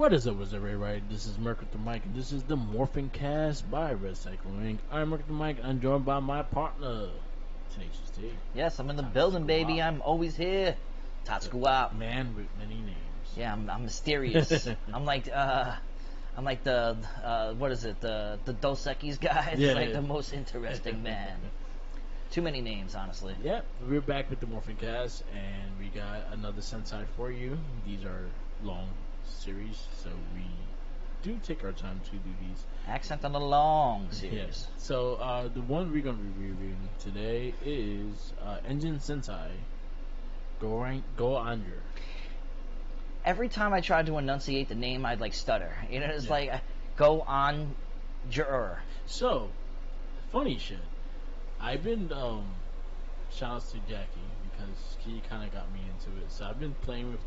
What is up, what's up, everybody? This is Merc with the Mic, and this is the MorphinCast by Red Cycle Inc. I'm Merc with the Mic, and I'm joined by my partner, Tenacious T. Yes, I'm in the building, baby. I'm always here. Tatsuku out. Man with many names. Yeah, I'm mysterious. I'm like the what is it? The Dos Equis guy. It's like the most interesting man. Too many names, honestly. Yep, we're back with the MorphinCast, and we got another Sentai for you. These are long series, so we do take our time to do these. Accent on the long series. Yes. So the one we're going to be reviewing today is Engine Sentai Go-Onger. Every time I tried to enunciate the name, I'd like stutter. You know, it's like Go-Onger. So, funny shit. I've been shout outs to Jackie because she kind of got me into it. So I've been playing with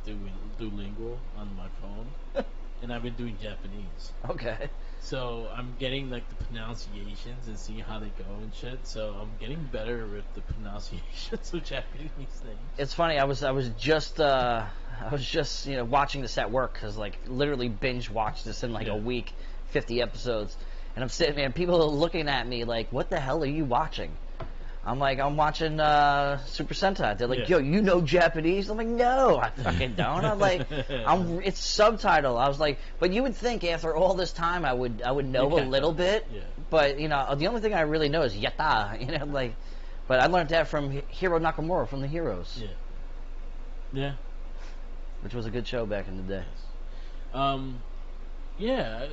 Duolingo on my phone, and I've been doing Japanese. Okay. So I'm getting like the pronunciations and seeing how they go and shit. So I'm getting better with the pronunciations of Japanese names. It's funny. I was just watching this at work because like literally binge watched this in like a week, 50 episodes, and I'm sitting there and people are looking at me like, "What the hell are you watching?" I'm like, I'm watching Super Sentai. They're like, yo, you know Japanese? I'm like, no, I fucking don't. I'm like, it's subtitle. I was like, but you would think after all this time I would know a little bit. Yeah. But you know, the only thing I really know is yatta. You know, like, but I learned that from Hiro Nakamura from the Heroes. Yeah. Yeah. Which was a good show back in the day. Yeah,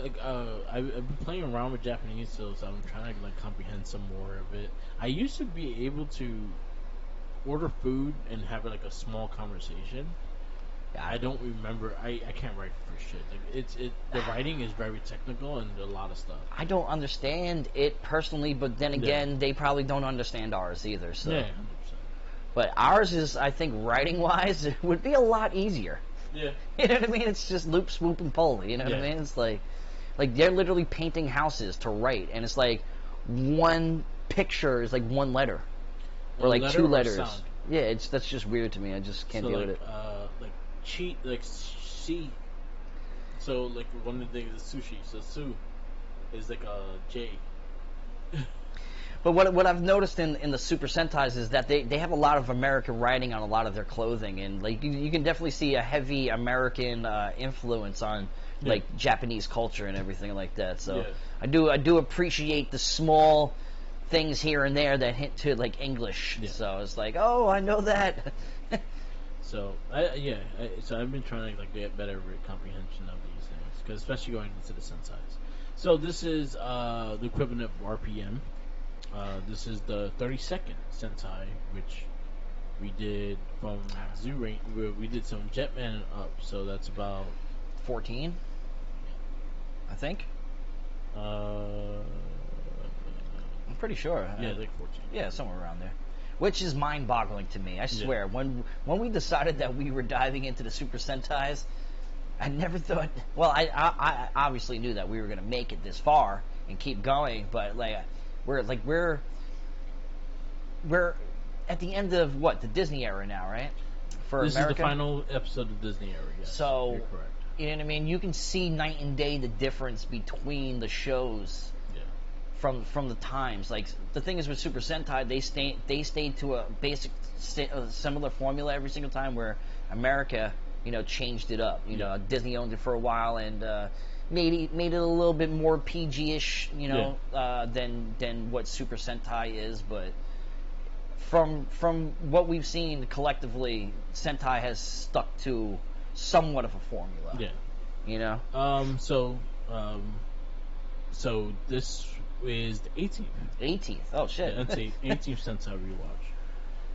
I've been playing around with Japanese still, so I'm trying to like comprehend some more of it. I used to be able to order food and have like a small conversation. I don't remember. I can't write for shit. Like the writing is very technical and a lot of stuff. I don't understand it personally, but then again, they probably don't understand ours either. So, 100%. But ours is, I think, writing wise, it would be a lot easier. Yeah. You know what I mean? It's just loop, swoop, and pull. You know what I mean? It's like they're literally painting houses to write, and it's like one picture is like one letter, or like letter two or letters. sound? Yeah, that's just weird to me. I just can't deal with it. Like cheat, like C. So like one of the things is sushi. So su is like a J. But what I've noticed in the Super Sentais is that they have a lot of American writing on a lot of their clothing, and like you can definitely see a heavy American influence on like Japanese culture and everything like that. So I do appreciate the small things here and there that hint to like English. So it's like, oh, I know that. So so I've been trying to like get better comprehension of these things, because especially going into the Sentais. So this is the equivalent of RPM. This is the 32nd Sentai, which we did from Zoo Range. We did some Jetman and up, so that's about 14, I think. I'm pretty sure. Yeah, like 14. Yeah, somewhere around there. Which is mind-boggling to me. I swear. When we decided that we were diving into the Super Sentais, I never thought. Well, I obviously knew that we were going to make it this far and keep going, but we're at the end of what, the Disney era now, right? For this America? Is the final episode of Disney era. Yes, so you're correct. You know what I mean? You can see night and day the difference between the shows from the times. Like the thing is with Super Sentai, they stayed to a basic similar formula every single time, where America, changed it up. Disney owned it for a while and made it a little bit more PG-ish, than what Super Sentai is. But from what we've seen collectively, Sentai has stuck to somewhat of a formula. Yeah. So this is the 18th. 18th. Oh shit. Yeah, that's 18th Sentai rewatch,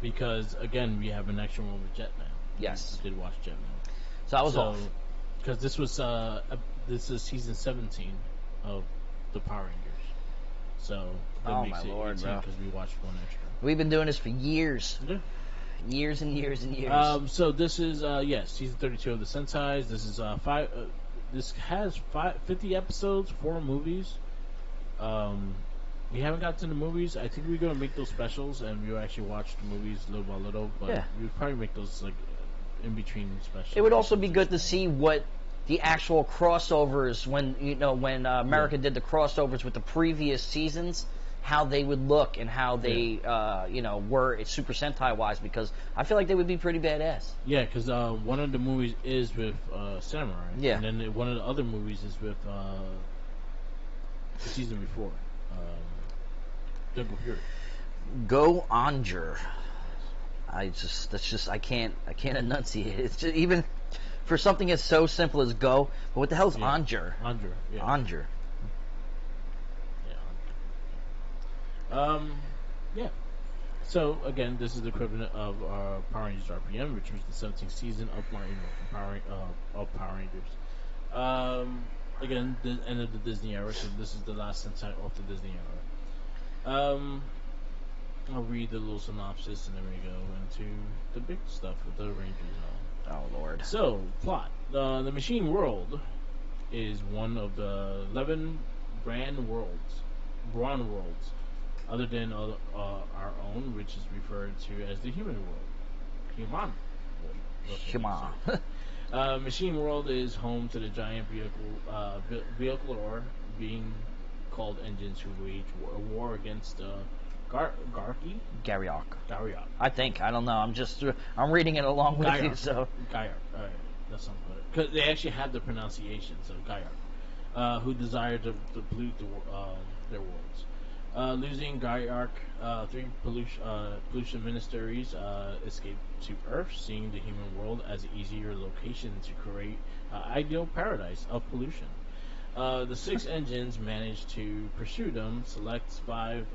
because again we have an extra one with Jetman. Yes. We did watch Jetman. So I was off. Because this is season 17 of the Power Rangers. So that makes it 18 because we watched one extra. We've been doing this for years. Yeah. Years and years and years. So this is season 32 of the Sentais. This is This has 50 episodes, 4 movies. We haven't got to the movies. I think we're gonna make those specials, and we'll actually watch the movies little by little. But we'll probably make those like in between specials. It would also be good to see what the actual crossovers when America did the crossovers with the previous seasons, how they would look and how they were Super Sentai wise, because I feel like they would be pretty badass. Yeah, because one of the movies is with Samurai. Yeah. And then one of the other movies is with the season before, Jungle Fury. Go-Onger. I can't enunciate it. It's just, even for something as so simple as go, but what the hell is Onger? Onger, yeah. Onger. Yeah. So again, this is the equivalent of Power Rangers RPM, which was the 17th season of Power Rangers. Again, the end of the Disney era, so this is the last Sentai of the Disney era. I'll read the little synopsis and then we go into the big stuff with the Rangers and all. Oh Lord. So, plot. The Machine World is one of the 11 Brawn worlds, other than our own, which is referred to as the Human World. Human. Machine World is home to the giant vehicle or being called engines who wage war against Garriok. I think. I don't know. I'm reading it along with you. So Gaiark. All right, that sounds better. Because they actually have the pronunciation. So Gaiark, who desire to pollute their worlds. Losing Gaiark, 3 pollution ministries escape to Earth, seeing the human world as an easier location to create ideal paradise of pollution. The 6 engines manage to pursue them, selecting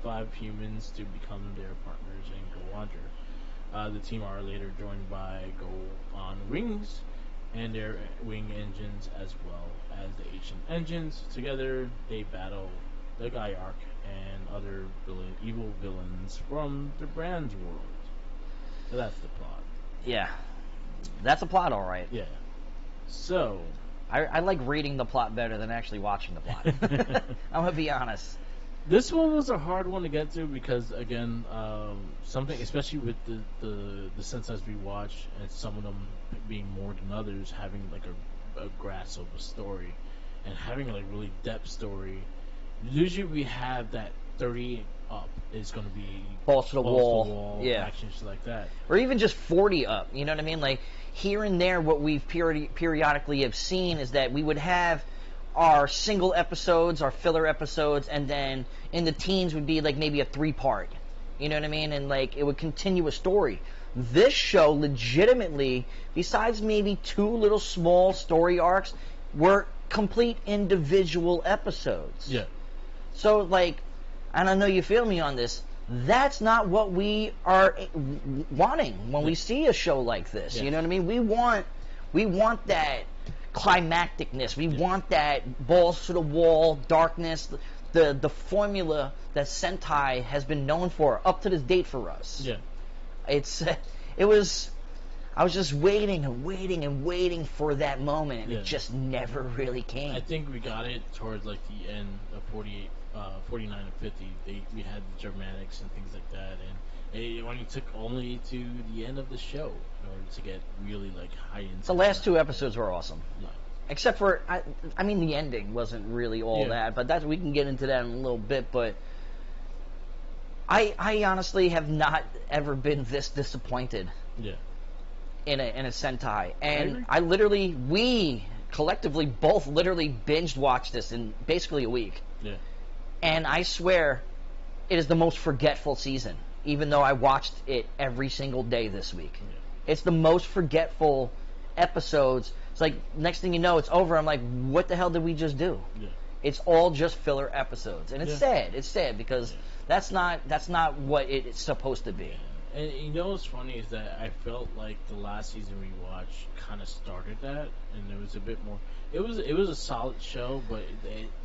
5 humans to become their partners in Go-Onger. The team are later joined by Go-On-Wings and their wing engines, as well as the ancient engines. Together, they battle the Gaiark and other evil villains from the Brand's world. So that's the plot. Yeah, that's a plot, all right. Yeah. So I like reading the plot better than actually watching the plot. I'm gonna be honest. This one was a hard one to get to because, again, something, especially with the Sentais we watch, and some of them being more than others, having like a grasp of a story, and having a really depth story. Usually we have that 30 up is going to be balls to the wall, yeah, action, shit like that, or even just 40 up. You know what I mean? Like here and there, what we've periodically have seen is that we would have our single episodes, our filler episodes, and then in the teens would be like maybe a 3-part. You know what I mean? And like it would continue a story. This show legitimately, besides maybe 2 little small story arcs, were complete individual episodes. Yeah. So like, and I know you feel me on this, that's not what we are wanting when we see a show like this. You know what I mean? We want that climacticness. We want that balls to the wall darkness, the formula that Sentai has been known for up to this date for us. Yeah. I was just waiting and waiting and waiting for that moment, and it just never really came. I think we got it towards like the end of 49 and 50. We had the dramatics and things like that, and it only took to the end of the show in order to get really like high into the last 2 episodes were awesome. Yeah. Except for, I mean, the ending wasn't really all that, but we can get into that in a little bit. But I honestly have not ever been this disappointed. Yeah. In a Sentai, and we collectively both literally binged watched this in basically a week. Yeah. And I swear, it is the most forgetful season, even though I watched it every single day this week. Yeah. It's the most forgetful episodes. It's like, next thing you know, it's over. I'm like, what the hell did we just do? Yeah. It's all just filler episodes. And it's sad. It's sad because that's not what it's supposed to be. Yeah. And you know what's funny is that I felt like the last season we watched kind of started that, and it was a bit more. It was a solid show, but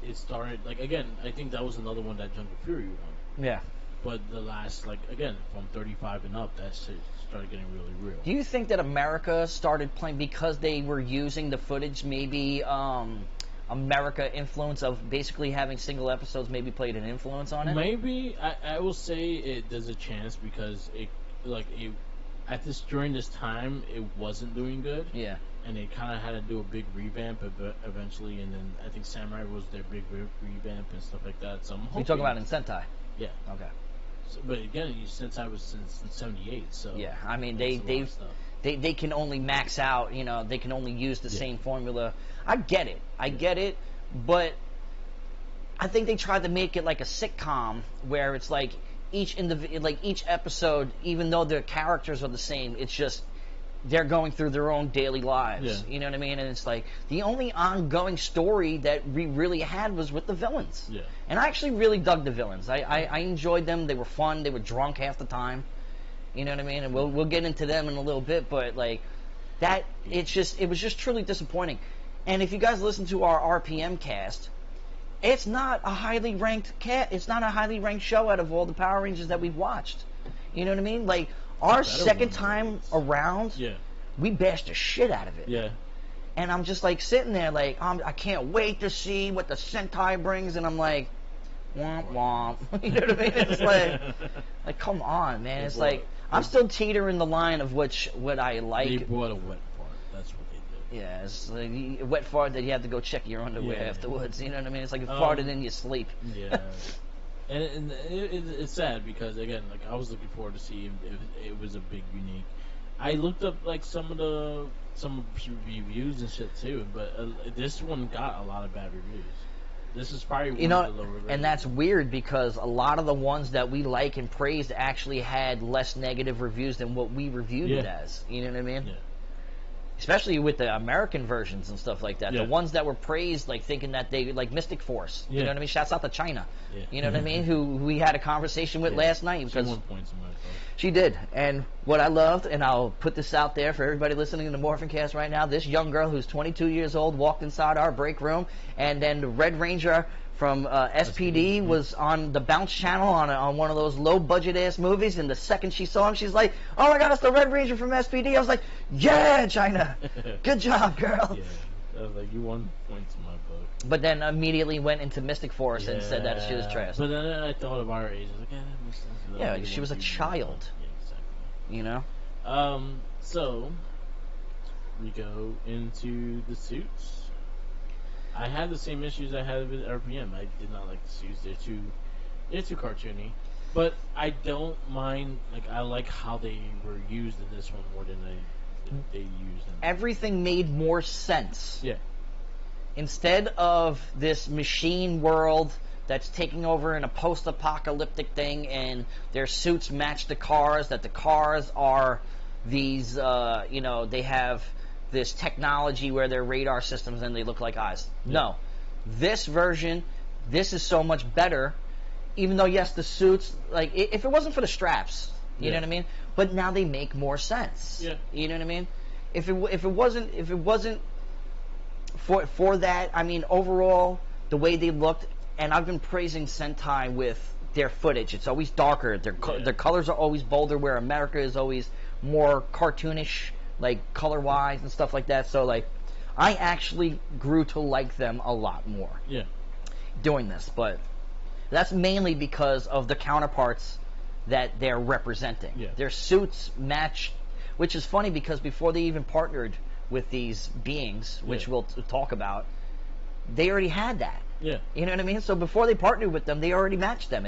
it started like, again. I think that was another one that Jungle Fury won. Yeah. But the last, like, again, from 35 and up, that shit started getting really real. Do you think that America started playing because they were using the footage? Maybe America influence of basically having single episodes maybe played an influence on it? Maybe. I will say there's a chance because during this time it wasn't doing good. Yeah. and they kind of had to do a big revamp eventually, and then I think Samurai was their big revamp and stuff like that. So I'm hoping. You talking about in Sentai? Yeah. Okay. So, but again, Sentai was since '78, so yeah. I mean, they can only max out. You know, they can only use the same formula. I get it, but I think they tried to make it like a sitcom where it's like each episode, even though the characters are the same, it's just they're going through their own daily lives. Yeah. You know what I mean? And it's like the only ongoing story that we really had was with the villains. Yeah. And I actually really dug the villains. I enjoyed them. They were fun. They were drunk half the time. You know what I mean? And we'll get into them in a little bit, but like that, it was just truly disappointing. And if you guys listen to our RPM cast, it's not a highly ranked It's not a highly ranked show out of all the Power Rangers that we've watched. You know what I mean? Like our second time around, we bashed the shit out of it. Yeah. And I'm just like sitting there, like I can't wait to see what the Sentai brings, and I'm like, womp womp. You know what I mean? It's like come on, man. It's like I'm still teetering the line of what I like. They brought a wet fart. That's what they did. Yeah, it's like a wet fart that you have to go check your underwear afterwards. You know what I mean? It's like you farted in your sleep. Yeah. And it's sad because again, like I was looking forward to see if it was a big unique. I looked up like some reviews and shit too, but this one got a lot of bad reviews. This is probably one of the lower ratings. And that's weird because a lot of the ones that we like and praised actually had less negative reviews than what we reviewed it as. You know what I mean? Yeah. Especially with the American versions and stuff like that. Yeah. The ones that were praised, like thinking that they like Mystic Force. You know what I mean? Shouts out to China. Yeah. You know what I mean? Who we had a conversation with last night because she won points in my book. She did. And what I loved, and I'll put this out there for everybody listening to the MorphinCast right now, this young girl who's 22 years old walked inside our break room, and then the Red Ranger from SPD was on the Bounce channel on one of those low-budget ass movies, and the second she saw him, she's like, "Oh my God, it's the Red Ranger from SPD." I was like, "Yeah, China, good job, girl." Yeah, I was like, you won points in my book. But then immediately went into Mystic Force and said that she was trash. But then I thought of our age, I was like, yeah, that makes sense. Yeah, she was a child. Yeah, exactly. You know. So we go into the suits. I had the same issues I had with RPM. I did not like the suits. They're too cartoony. But I don't mind. Like I like how they were used in this one more than they used in. Everything made more sense. Yeah. Instead of this machine world that's taking over in a post-apocalyptic thing, and their suits match the cars. That the cars are these. They have this technology where they're radar systems and they look like eyes. Yeah. No. This version, this is so much better, even though, yes, the suits, like, if it wasn't for the straps, you know what I mean? But now they make more sense. Yeah. You know what I mean? If it wasn't for that, I mean, overall, the way they looked, and I've been praising Sentai with their footage. It's always darker. Their colors are always bolder, where America is always more cartoonish, like color-wise and stuff like that. So, like, I actually grew to like them a lot more. Yeah. Doing this, but that's mainly because of the counterparts that they're representing. Yeah. Their suits match, which is funny because before they even partnered with these beings, which we'll talk about, they already had that. Yeah. You know what I mean? So before they partnered with them, they already matched them.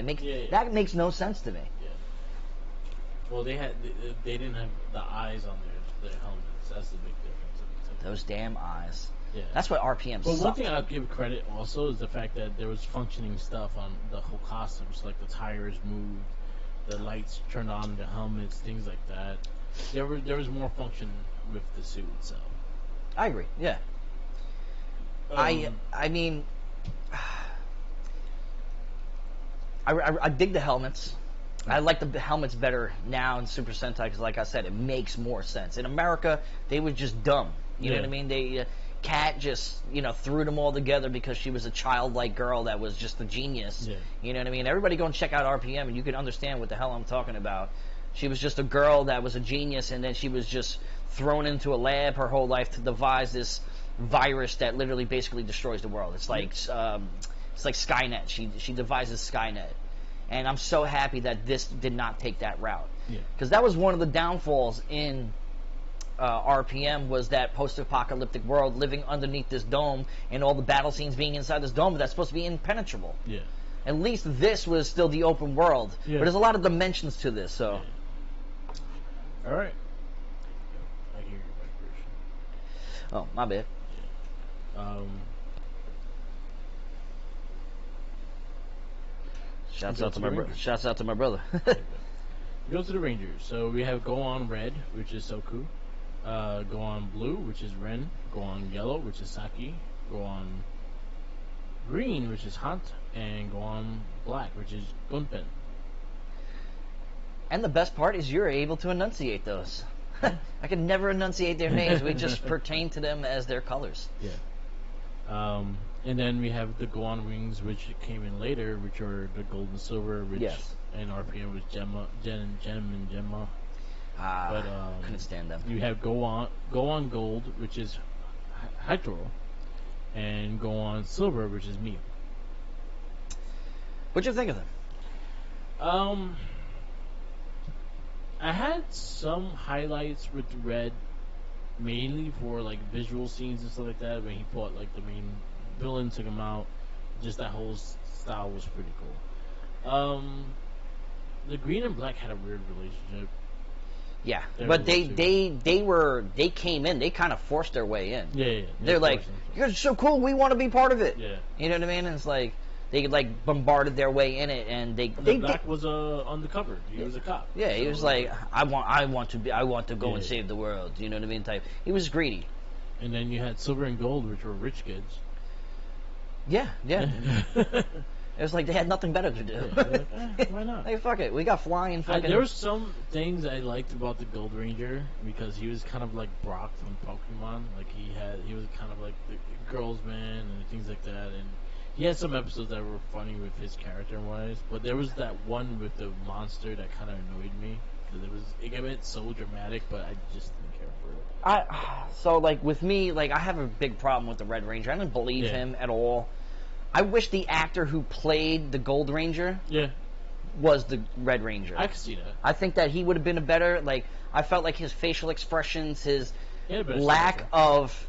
That makes no sense to me. Yeah. Well, they didn't have the eyes on their helmets. That's the big difference. Those damn eyes. Yeah. That's what RPM But sucked. one thing I'll give credit also is the fact that there was functioning stuff on the whole costumes, like the tires moved, the lights turned on the helmets, things like that. There was more function with the suit itself. I agree. Yeah. I mean, I dig the helmets. I like the helmets better now in Super Sentai because, like I said, it makes more sense. In America, they were just dumb. You know what I mean? They Kat just threw them all together because she was a childlike girl that was just a genius. Yeah. You know what I mean? Everybody go and check out RPM, and you can understand what the hell I'm talking about. She was just a girl that was a genius, and then she was just thrown into a lab her whole life to devise this virus that literally basically destroys the world. It's like Skynet. She devises Skynet. And I'm so happy that this did not take that route. Because that was one of the downfalls in RPM was that post-apocalyptic world living underneath this dome, and all the battle scenes being inside this dome, but that's supposed to be impenetrable. Yeah. At least this was still the open world. Yeah. But there's a lot of dimensions to this, so. Yeah. All right. I hear your vibration. Oh, my bad. Yeah. Shouts out to my brother. Go to the Rangers. So we have Go On Red, which is Soku. Go On Blue, which is Ren. Go On Yellow, which is Saki. Go On Green, which is Hunt. And Go On Black, which is Gunpen. And the best part is you're able to enunciate those. I can never enunciate their names. We just pertain to them as their colors. Yeah. And then we have the Go On Wings, which came in later, which are the gold and silver, which and RPM was Gem and Gemma. But couldn't stand them. You have Go On Gold, which is Hytoro, and Go On Silver, which is Mew. What'd you think of them? I had some highlights with Red, mainly for like visual scenes and stuff like that. When he fought like the main villain, took him out. Just that whole style was pretty cool. The Green and Black had a weird relationship. Yeah, but they came in. They kind of forced their way in. Yeah. They're like, "You're so cool. We want to be part of it." Yeah. You know what I mean? And it's like they like bombarded their way in it, and the Black was on the cover. He was a cop. Yeah, he was like, I want to go and save the world. You know what I mean? Type. He was greedy. And then you had Silver and Gold, which were rich kids. Yeah. It was like they had nothing better to do. Like, why not? Hey, fuck it. We got flying fucking... There were some things I liked about the Gold Ranger, because he was kind of like Brock from Pokemon. Like he was kind of like the girl's man and things like that. And he had some episodes that were funny with his character wise. But there was that one with the monster that kind of annoyed me. Because it got so dramatic, but I just didn't care for it. So like with me, like I have a big problem with the Red Ranger. I didn't believe him at all. I wish the actor who played the Gold Ranger was the Red Ranger. I could see that. I think that he would have been a better, like, I felt like his facial expressions, his lack of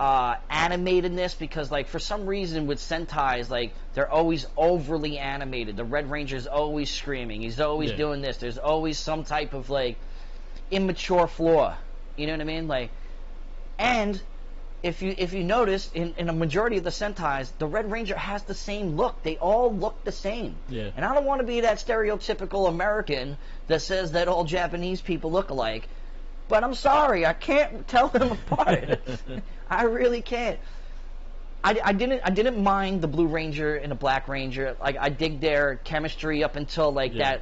animatedness, because, like, for some reason with Sentais, like, they're always overly animated. The Red Ranger's always screaming. He's always doing this. There's always some type of, like, immature flaw. You know what I mean? Like, and... If you notice, in a majority of the Sentais, the Red Ranger has the same look. They all look the same. Yeah. And I don't want to be that stereotypical American that says that all Japanese people look alike. But I'm sorry, I can't tell them apart. I really can't. I didn't mind the Blue Ranger and the Black Ranger. Like, I dig their chemistry up until like that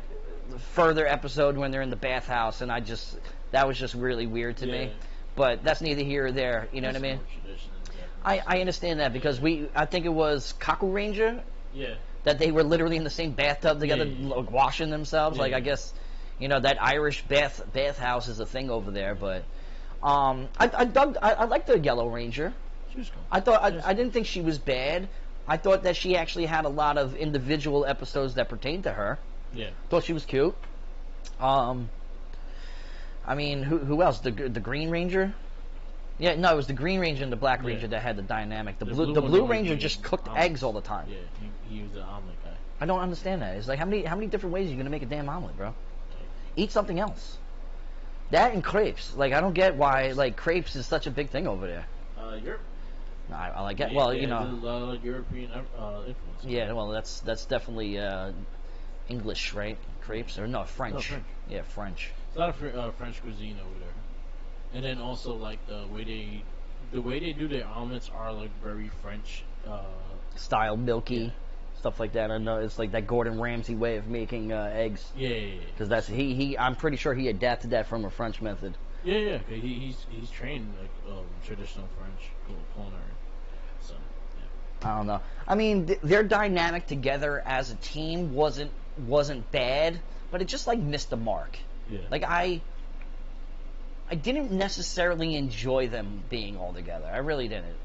further episode when they're in the bathhouse, and that was just really weird to me. But that's neither here or there, you know what I mean? I understand that, because I think it was Kaku Ranger that they were literally in the same bathtub together, like, washing themselves. Like, I guess, you know, that Irish bathhouse is a thing over there. But I liked the Yellow Ranger. She was cool. I didn't think she was bad. I thought that she actually had a lot of individual episodes that pertained to her. Yeah. Thought she was cute. I mean, who else? The Green Ranger? Yeah, no, it was the Green Ranger and the Black Ranger that had the dynamic. The Blue Ranger just cooked eggs all the time. Yeah, he was an omelet guy. I don't understand that. It's like, how many different ways are you going to make a damn omelet, bro? Eat something else. That and crepes. Like, I don't get why, like, crepes is such a big thing over there. Europe. No, I like that. Well, you know. European influence. Yeah, well, that's definitely English, right? Crepes? Or no, French. No, French. Yeah, French. It's a lot of French cuisine over there, and then also like the way they do their omelets are like very French style, milky stuff like that. I know it's like that Gordon Ramsay way of making eggs. Yeah. Because that's I'm pretty sure he adapted that from a French method. Yeah. He's trained like traditional French culinary. So I don't know. I mean, their dynamic together as a team wasn't bad, but it just like missed the mark. Yeah. Like I didn't necessarily enjoy them being all together. I really didn't.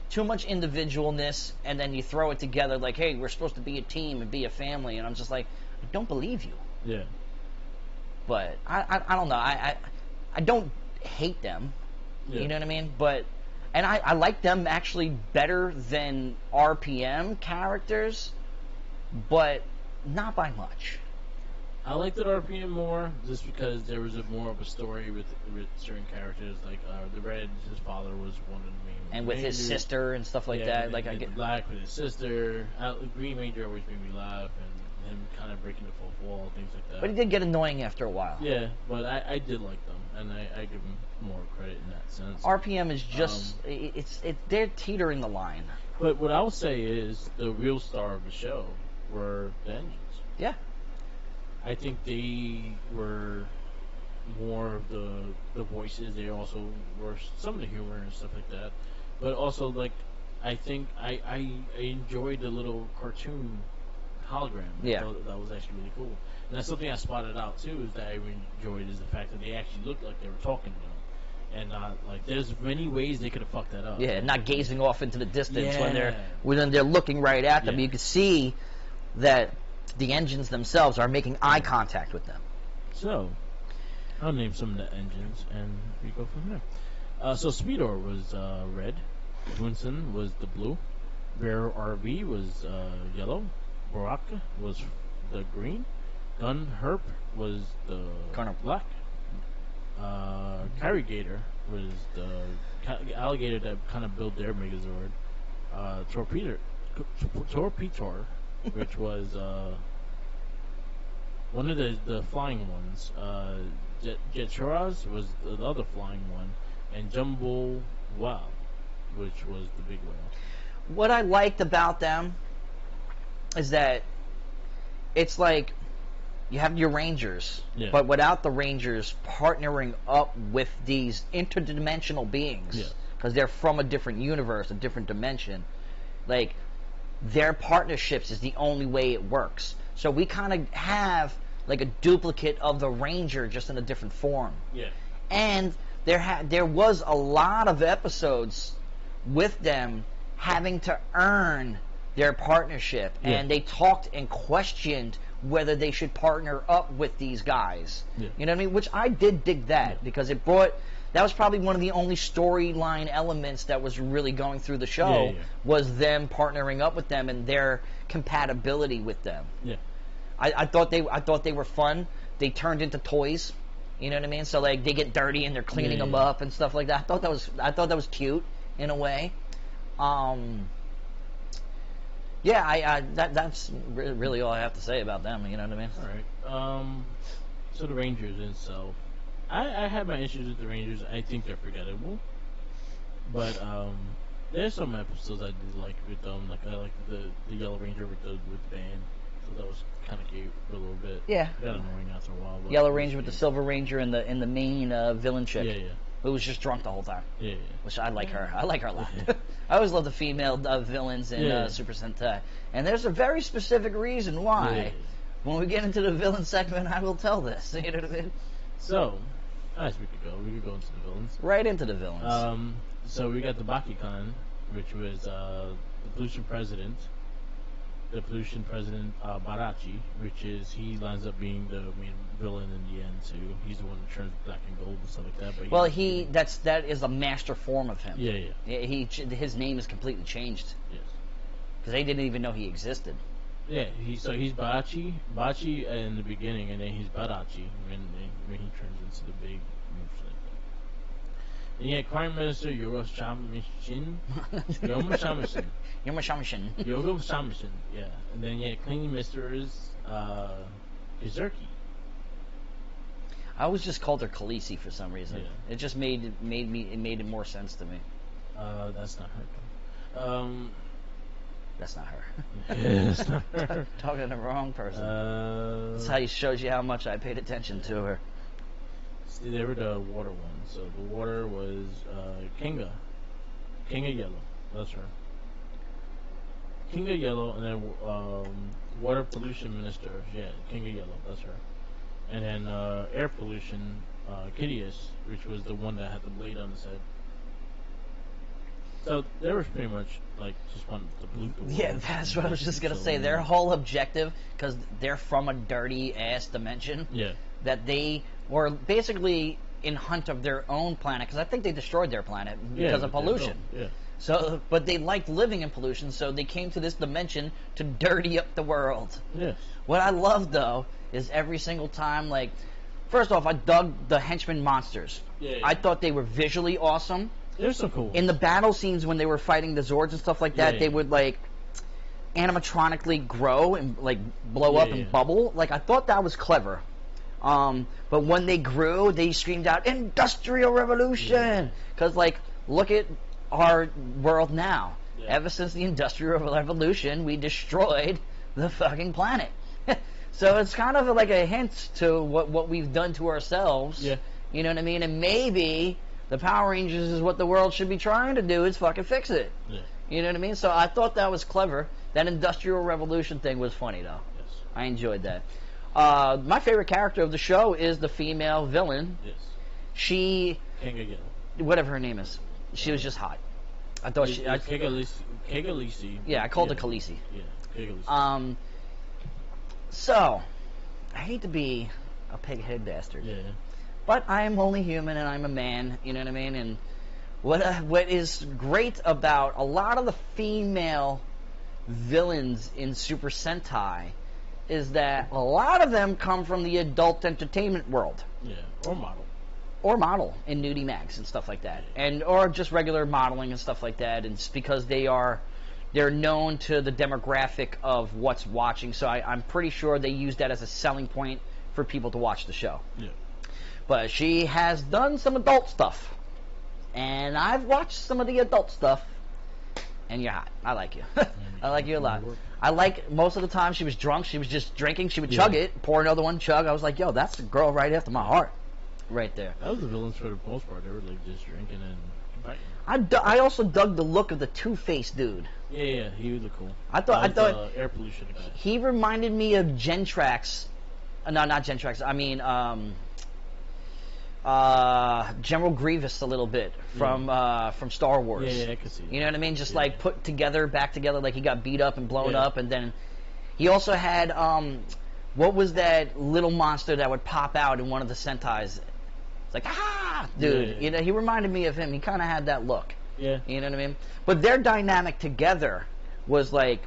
Too much individualness, and then you throw it together like, hey, we're supposed to be a team and be a family, and I'm just like, I don't believe you. Yeah. But I don't know. I don't hate them. Yeah. You know what I mean? But and I like them actually better than RPM characters, but not by much. I liked it RPM more just because there was more of a story with certain characters. Like the Red, his father was one of the main. And with his sister and stuff like that. Like I get Black with his sister. Green Ranger always made me laugh, and him kind of breaking the fourth wall, things like that. But he did get annoying after a while. Yeah, but I did like them, and I give them more credit in that sense. RPM is just they're teetering the line. But what I would say is the real star of the show were the engines. Yeah. I think they were more of the voices. They also were some of the humor and stuff like that. But also, like, I think I enjoyed the little cartoon hologram. Yeah. That was actually really cool. And that's something I spotted out, too, is that I enjoyed is the fact that they actually looked like they were talking to them. And not, like, there's many ways they could have fucked that up. Yeah, not gazing off into the distance Yeah. when they're looking right at them. Yeah. You can see that the engines themselves are making eye contact with them. So, I'll name some of the engines, and we go from there. So Speedor was red. Winston was the blue. Bear RV was yellow. Baraka was the green. Gun Herp was the Colonel black. Carrigator was the alligator that kind of built their Megazord. Torpetor, which was one of the flying ones. Jetras was the other flying one, and Jumbo Wow, which was the big whale. What I liked about them is that it's like you have your Rangers, but without the Rangers partnering up with these interdimensional beings, because they're from a different universe, a different dimension. Like, their partnerships is the only way it works. So we kind of have like a duplicate of the Ranger, just in a different form. Yeah. And there was a lot of episodes with them having to earn their partnership, and they talked and questioned whether they should partner up with these guys. Yeah. You know what I mean? Which I did dig that, because it brought... That was probably one of the only storyline elements that was really going through the show, was them partnering up with them and their compatibility with them. Yeah. I thought they were fun. They turned into toys. You know what I mean? So like they get dirty and they're cleaning them up and stuff like that. I thought that was cute in a way. That's really all I have to say about them. You know what I mean? All right. So the Rangers itself, I had my issues with the Rangers. I think they're forgettable, but there's some episodes I did like with them. Like I like the Yellow Ranger with the band. So that was kind of cute for a little bit. Yeah. Got annoying after a while. Yellow Ranger with the Silver Ranger and the main villain chick. Yeah. Who was just drunk the whole time. Yeah. Which I like her. I like her a lot. I always love the female villains in Super Sentai. And there's a very specific reason why. Yeah. When we get into the villain segment, I will tell this. You know what I mean? So, as we could go into the villains. Right into the villains. So we got the Bakugan, which was the pollution president. The pollution president, Barachi, which is, he lands up being the main villain in the end too. He's the one that turns black and gold and stuff like that. But that is a master form of him. Yeah. His name is completely changed. Yes. Because they didn't even know he existed. Yeah, he's Barachi in the beginning, and then he's Barachi when he turns into the big moves like that. And you had Prime Minister Yoroshimishin. Yoroshimishin, yeah. And then you had Cleaning Misters Kizurki. I always just called her Khaleesi for some reason. Yeah. It just made it more sense to me. That's not her. That's not her. Yeah, that's not her. Talking to the wrong person. That's how he shows you how much I paid attention to her. See, they were the water ones. So the water was Kinga Yellow. That's her. Kinga Yellow, and then water pollution minister. Yeah, Kinga Yellow. That's her. And then air pollution, Kidius, which was the one that had the blade on his head. So they were pretty much like just wanted to pollute the world. Yeah, that's what I was just gonna say. Their whole objective, because they're from a dirty ass dimension. Yeah. That they were basically in hunt of their own planet, because I think they destroyed their planet because of pollution. Yeah. So, but they liked living in pollution, so they came to this dimension to dirty up the world. Yes. What I love, though, is every single time, like, first off, I dug the henchman monsters. Yeah. I thought they were visually awesome. There's some cool ones. In the battle scenes when they were fighting the Zords and stuff like that, they would, like, animatronically grow and, like, blow up and bubble. Like, I thought that was clever. But when they grew, they screamed out, Industrial Revolution! Because, like, look at our world now. Yeah. Ever since the Industrial Revolution, we destroyed the fucking planet. So it's kind of like a hint to what we've done to ourselves. Yeah. You know what I mean? And maybe the Power Rangers is what the world should be trying to do, is fucking fix it. Yeah. You know what I mean? So I thought that was clever. That Industrial Revolution thing was funny, though. Yes. I enjoyed that. My favorite character of the show is the female villain. Yes. She... whatever her name is. She was just hot. I thought she... Kegalisi. Yeah, I called her Khaleesi. Yeah, Kegalisi. So, I hate to be a pig-head bastard. Yeah. But I am only human and I'm a man, you know what I mean? And what is great about a lot of the female villains in Super Sentai is that a lot of them come from the adult entertainment world. Yeah, or model. Or model in nudie mags and stuff like that. And or just regular modeling and stuff like that. And it's because they're known to the demographic of what's watching. So I'm pretty sure they use that as a selling point for people to watch the show. Yeah. But she has done some adult stuff. And I've watched some of the adult stuff. And you're hot. I like you. I like you a lot. I like, most of the time she was drunk. She was just drinking. She would chug it, pour another one, chug. I was like, yo, that's a girl right after my heart. Right there. That was the villains for the most part. They were like just drinking and fighting. I also dug the look of the Two-Face dude. Yeah, he was cool. I thought air pollution guy. He reminded me of Gentrax. No, not Gentrax. I mean, General Grievous a little bit from Star Wars. Yeah, I can see. You know what I mean? Just like put back together, like he got beat up and blown up, and then he also had what was that little monster that would pop out in one of the Sentais? It's like, dude. You know, he reminded me of him. He kind of had that look. Yeah. You know what I mean? But their dynamic together was like,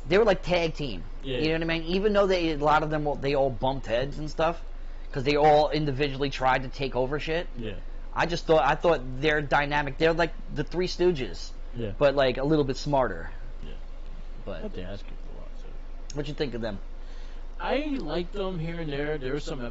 they were like tag team. Yeah. You know what I mean? Even though a lot of them, they all bumped heads and stuff, because they all individually tried to take over shit. Yeah. I thought their dynamic, they're like the Three Stooges. Yeah. But like a little bit smarter. Yeah. But they ask you a lot, so. What'd you think of them? I liked them here and there. There were some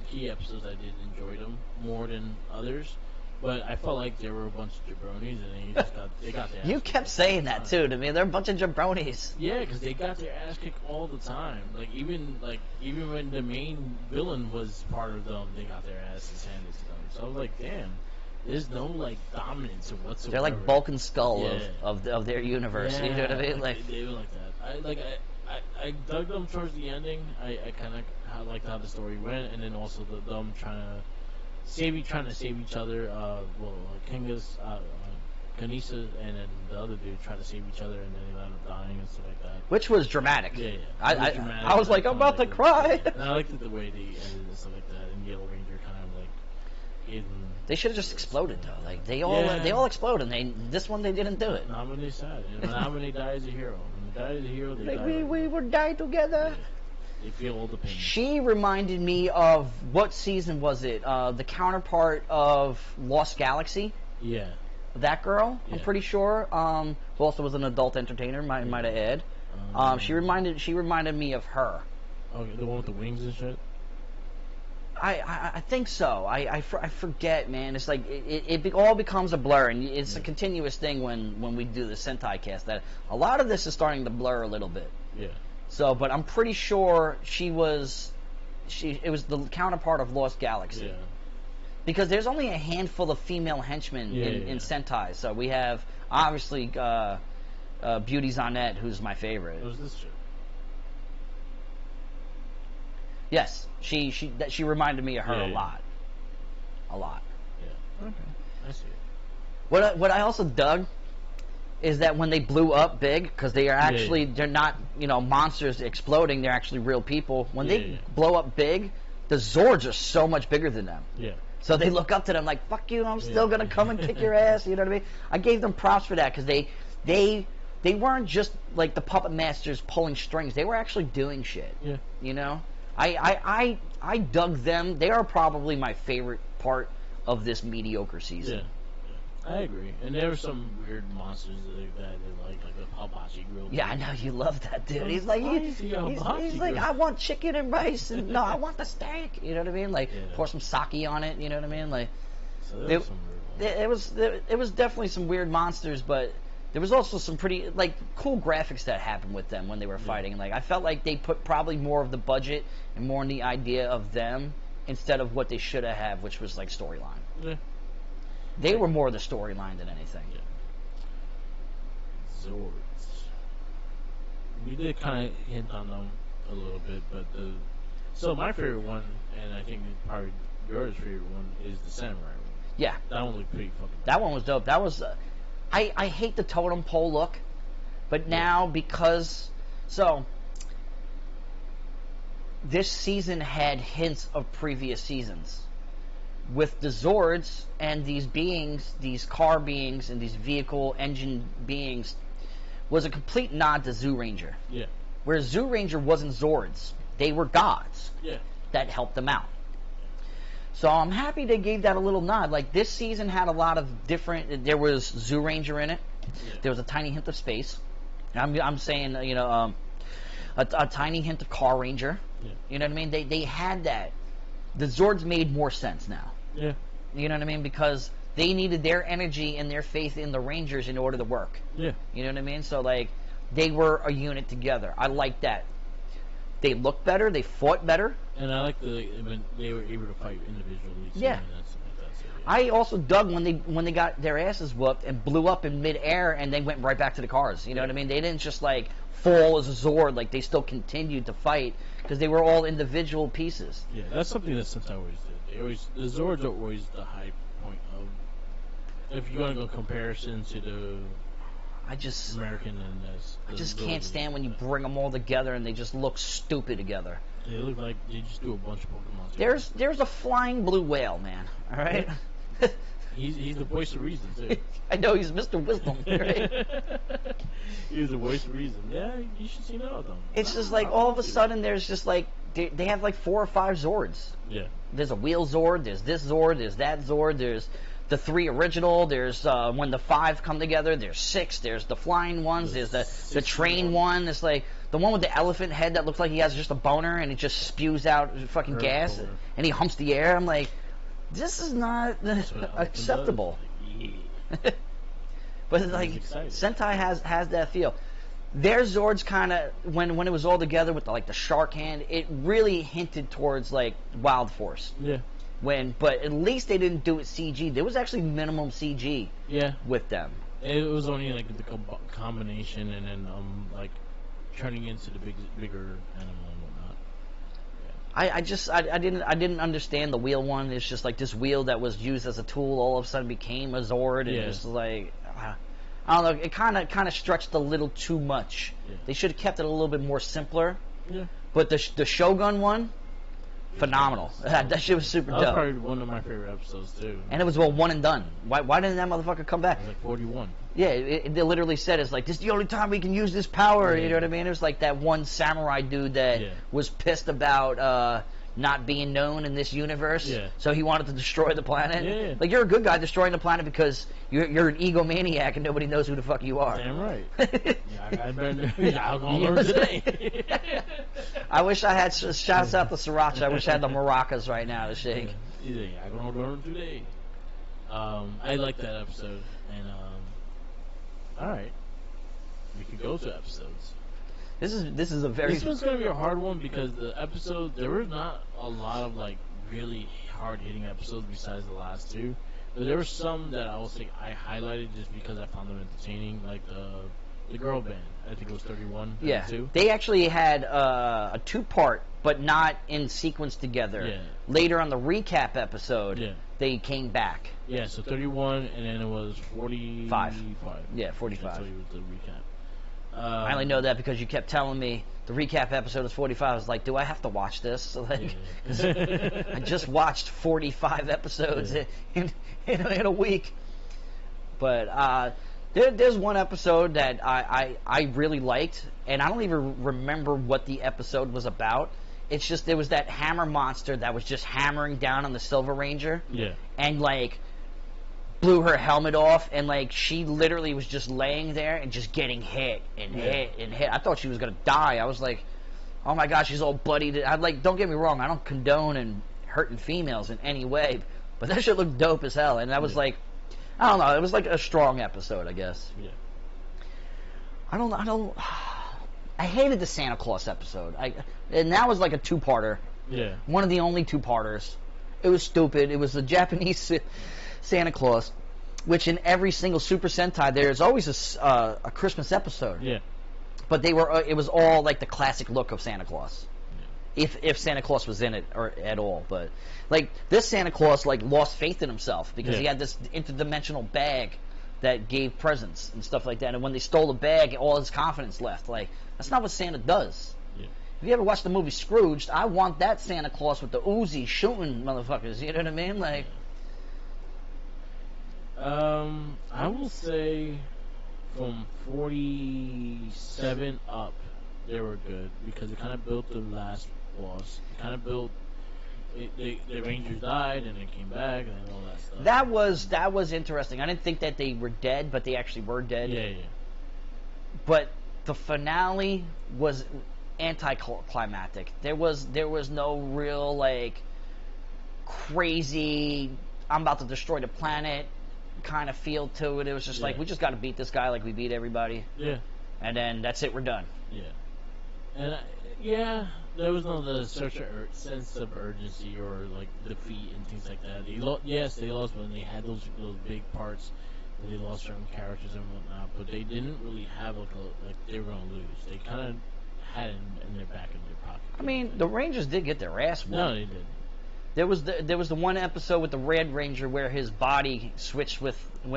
key episodes I did enjoy them more than others, but I felt like there were a bunch of jabronis and they got their ass You kept saying that too to me. They're a bunch of jabronis. Yeah, because they got their ass kicked all the time. Even when the main villain was part of them, they got their asses handed to them. So I was like, damn, there's no dominance whatsoever. They're like Bulk and Skull of their universe. Yeah, you know what I mean? They were like that. I dug them towards the ending. I kind of liked how the story went, and then also them trying to save each other. Kanisa and then the other dude trying to save each other, and then they ended up dying and stuff like that. Which was dramatic. Yeah. I was like, I'm about to cry. And I liked the way they ended and stuff like that. And Yellow Ranger kind of like in. They should have just exploded though. Like they all exploded, and this one they didn't do it. Not when they sad. Not when they die as a hero. When they die as a hero, they die. We would die together. Yeah. They feel all the pain. She reminded me of, what season was it? The counterpart of Lost Galaxy. Yeah. That girl, yeah. I'm pretty sure. Who also was an adult entertainer, might I add. She reminded me of her. Okay, the one with the wings and shit. I think so. I forget, man. It's like it all becomes a blur, and it's a continuous thing when we do the Sentai cast. That a lot of this is starting to blur a little bit. Yeah. So, but I'm pretty sure it was the counterpart of Lost Galaxy. Yeah. Because there's only a handful of female henchmen in Sentai. So we have obviously Beauty Zonette, who's my favorite. Who's this shit? Yes, she reminded me of her a lot. Yeah. Okay. I see What it. I also dug is that when they blew up big, because they are actually they're not monsters exploding, they're actually real people. When they blow up big, the Zords are so much bigger than them. Yeah. So they look up to them like, fuck you, I'm still going to come and kick your ass. You know what I mean? I gave them props for that because they weren't just like the puppet masters pulling strings. They were actually doing shit. Yeah. You know? I dug them. They are probably my favorite part of this mediocre season. Yeah. I agree. And there were some weird monsters that they like the hibachi grill. Yeah, I know you love that dude. He's like, he's like, I want chicken and rice, and no, I want the steak. You know what I mean? Like, pour some sake on it. You know what I mean? Like, so it was definitely some weird monsters, but there was also some pretty like cool graphics that happened with them when they were fighting. Like, I felt like they put probably more of the budget and more in the idea of them instead of what they should have had, which was like storyline. Yeah. They were more the storyline than anything. Yeah. Zords. We did kind of hint on them a little bit, but so my favorite one, and I think probably yours favorite one, is the samurai one. Yeah. That one looked pretty fucking cool. That one was dope. That was... I hate the totem pole look, but now because... So, this season had hints of previous seasons. With the Zords and these beings, these car beings and these vehicle engine beings, was a complete nod to Zoo Ranger. Yeah. Where Zoo Ranger wasn't Zords. They were gods. Yeah. That helped them out. So I'm happy they gave that a little nod. Like, this season had a lot of different... There was Zoo Ranger in it. Yeah. There was a tiny hint of space. I'm saying, you know, a tiny hint of Car Ranger. Yeah. You know what I mean? They had that. The Zords made more sense now. Yeah. You know what I mean? Because they needed their energy and their faith in the Rangers in order to work. Yeah. You know what I mean? So, like, they were a unit together. I like that. They looked better. They fought better. And I like when they were able to fight individually. So yeah. I also dug when they got their asses whooped and blew up in midair and they went right back to the cars. You know what I mean? They didn't just like fall as a Zord. Like, they still continued to fight because they were all individual pieces. Yeah, that's something that Sentai always did. The Zords are always the high point of. If you're going to go comparison to the. American and I just can't stand when you bring them all together and they just look stupid together. They look like they just do a bunch of Pokemon. There's a flying blue whale, man. All right. Yeah. he's the voice of reason too. I know he's Mr. Wisdom, right? He's the voice of reason. Yeah, you should see that of them. It's just like all of a sudden there's just like they have like 4 or 5 Zords. Yeah. There's a wheel Zord. There's this Zord. There's that Zord. There's the 3 original. There's when the 5 come together. There's 6. There's the flying ones. There's the train one. It's like the one with the elephant head that looks like he has just a boner and it just spews out fucking gas and he humps the air. I'm like, this is not acceptable. But like Sentai has that feel. Their Zords kind of when it was all together with the shark hand, it really hinted towards like Wild Force. Yeah. But at least they didn't do it CG. There was actually minimum CG. Yeah. With them. It was only like the combination and then like turning into the bigger animal and whatnot. Yeah. I didn't understand the wheel one. It's just like this wheel that was used as a tool all of a sudden became a Zord, and it was like I don't know. It kind of stretched a little too much. Yeah. They should have kept it a little bit more simpler. Yeah. But the Shogun one, phenomenal. That shit was super dope. That was probably one of my favorite episodes too. And it was one and done. Why didn't that motherfucker come back? It was like 41. Yeah, they literally said it's like this is the only time we can use this power. Yeah. You know what I mean? It was like that one samurai dude that was pissed about not being known in this universe. Yeah. So he wanted to destroy the planet. Yeah. Like, you're a good guy destroying the planet because you're an egomaniac and nobody knows who the fuck you are. Damn right. I'm gonna learn today. I wish I had shouts out to Sriracha. I wish I had the maracas right now to shake. Yeah, I'm gonna learn today. I like that episode, and all right, we could go to episodes. This is a very. This one's gonna be a hard one because the episode there were not a lot of like really hard hitting episodes besides the last 2, but there were some that I will say I highlighted just because I found them entertaining, like the girl band. I think it was 31. 32. Yeah, they actually had a 2-part, but not in sequence together. Yeah. Later on the recap episode, they came back. Yeah, so 31, and then it was 45. Yeah, 45. So it was the recap. I only know that because you kept telling me the recap episode is 45. I was like, do I have to watch this? So like, I just watched 45 episodes in a week. But there's one episode that I really liked, and I don't even remember what the episode was about. It's just there was that hammer monster that was just hammering down on the Silver Ranger. Yeah. And like blew her helmet off, and like she literally was just laying there and just getting hit and hit and hit. I thought she was gonna die. I was like, oh my gosh, she's all bloodied. I'm like, don't get me wrong, I don't condone and hurting females in any way, but that shit looked dope as hell. And I was like, I don't know, it was like a strong episode, I guess. Yeah. I hated the Santa Claus episode. And that was like a two-parter. Yeah. One of the only two-parters. It was stupid. It was the Japanese Santa Claus, which in every single Super Sentai there's always a Christmas episode. Yeah. But it was all like the classic look of Santa Claus. Yeah. If Santa Claus was in it or at all, but like this Santa Claus like lost faith in himself because he had this interdimensional bag that gave presents and stuff like that, and when they stole the bag, all his confidence left. Like, that's not what Santa does. Yeah. If you ever watched the movie Scrooged, I want that Santa Claus with the Uzi shooting motherfuckers. You know what I mean? Like, I will say from 47 up, they were good because it kind of built the last boss. It kind of built. The Rangers died and then came back and all that stuff. That was interesting. I didn't think that they were dead, but they actually were dead. Yeah. But the finale was anticlimactic. There was no real like crazy I'm about to destroy the planet kind of feel to it. It was just like, we just got to beat this guy like we beat everybody. Yeah. And then that's it. We're done. Yeah. And there was no sense of urgency or like defeat and things like that. They lost when they had those big parts. They lost certain characters and whatnot, but they didn't really have like they were gonna lose. They kind of had it in their back in their pocket. I mean, the Rangers did get their ass whooped. No, they did. There was the one episode with the Red Ranger where his body switched with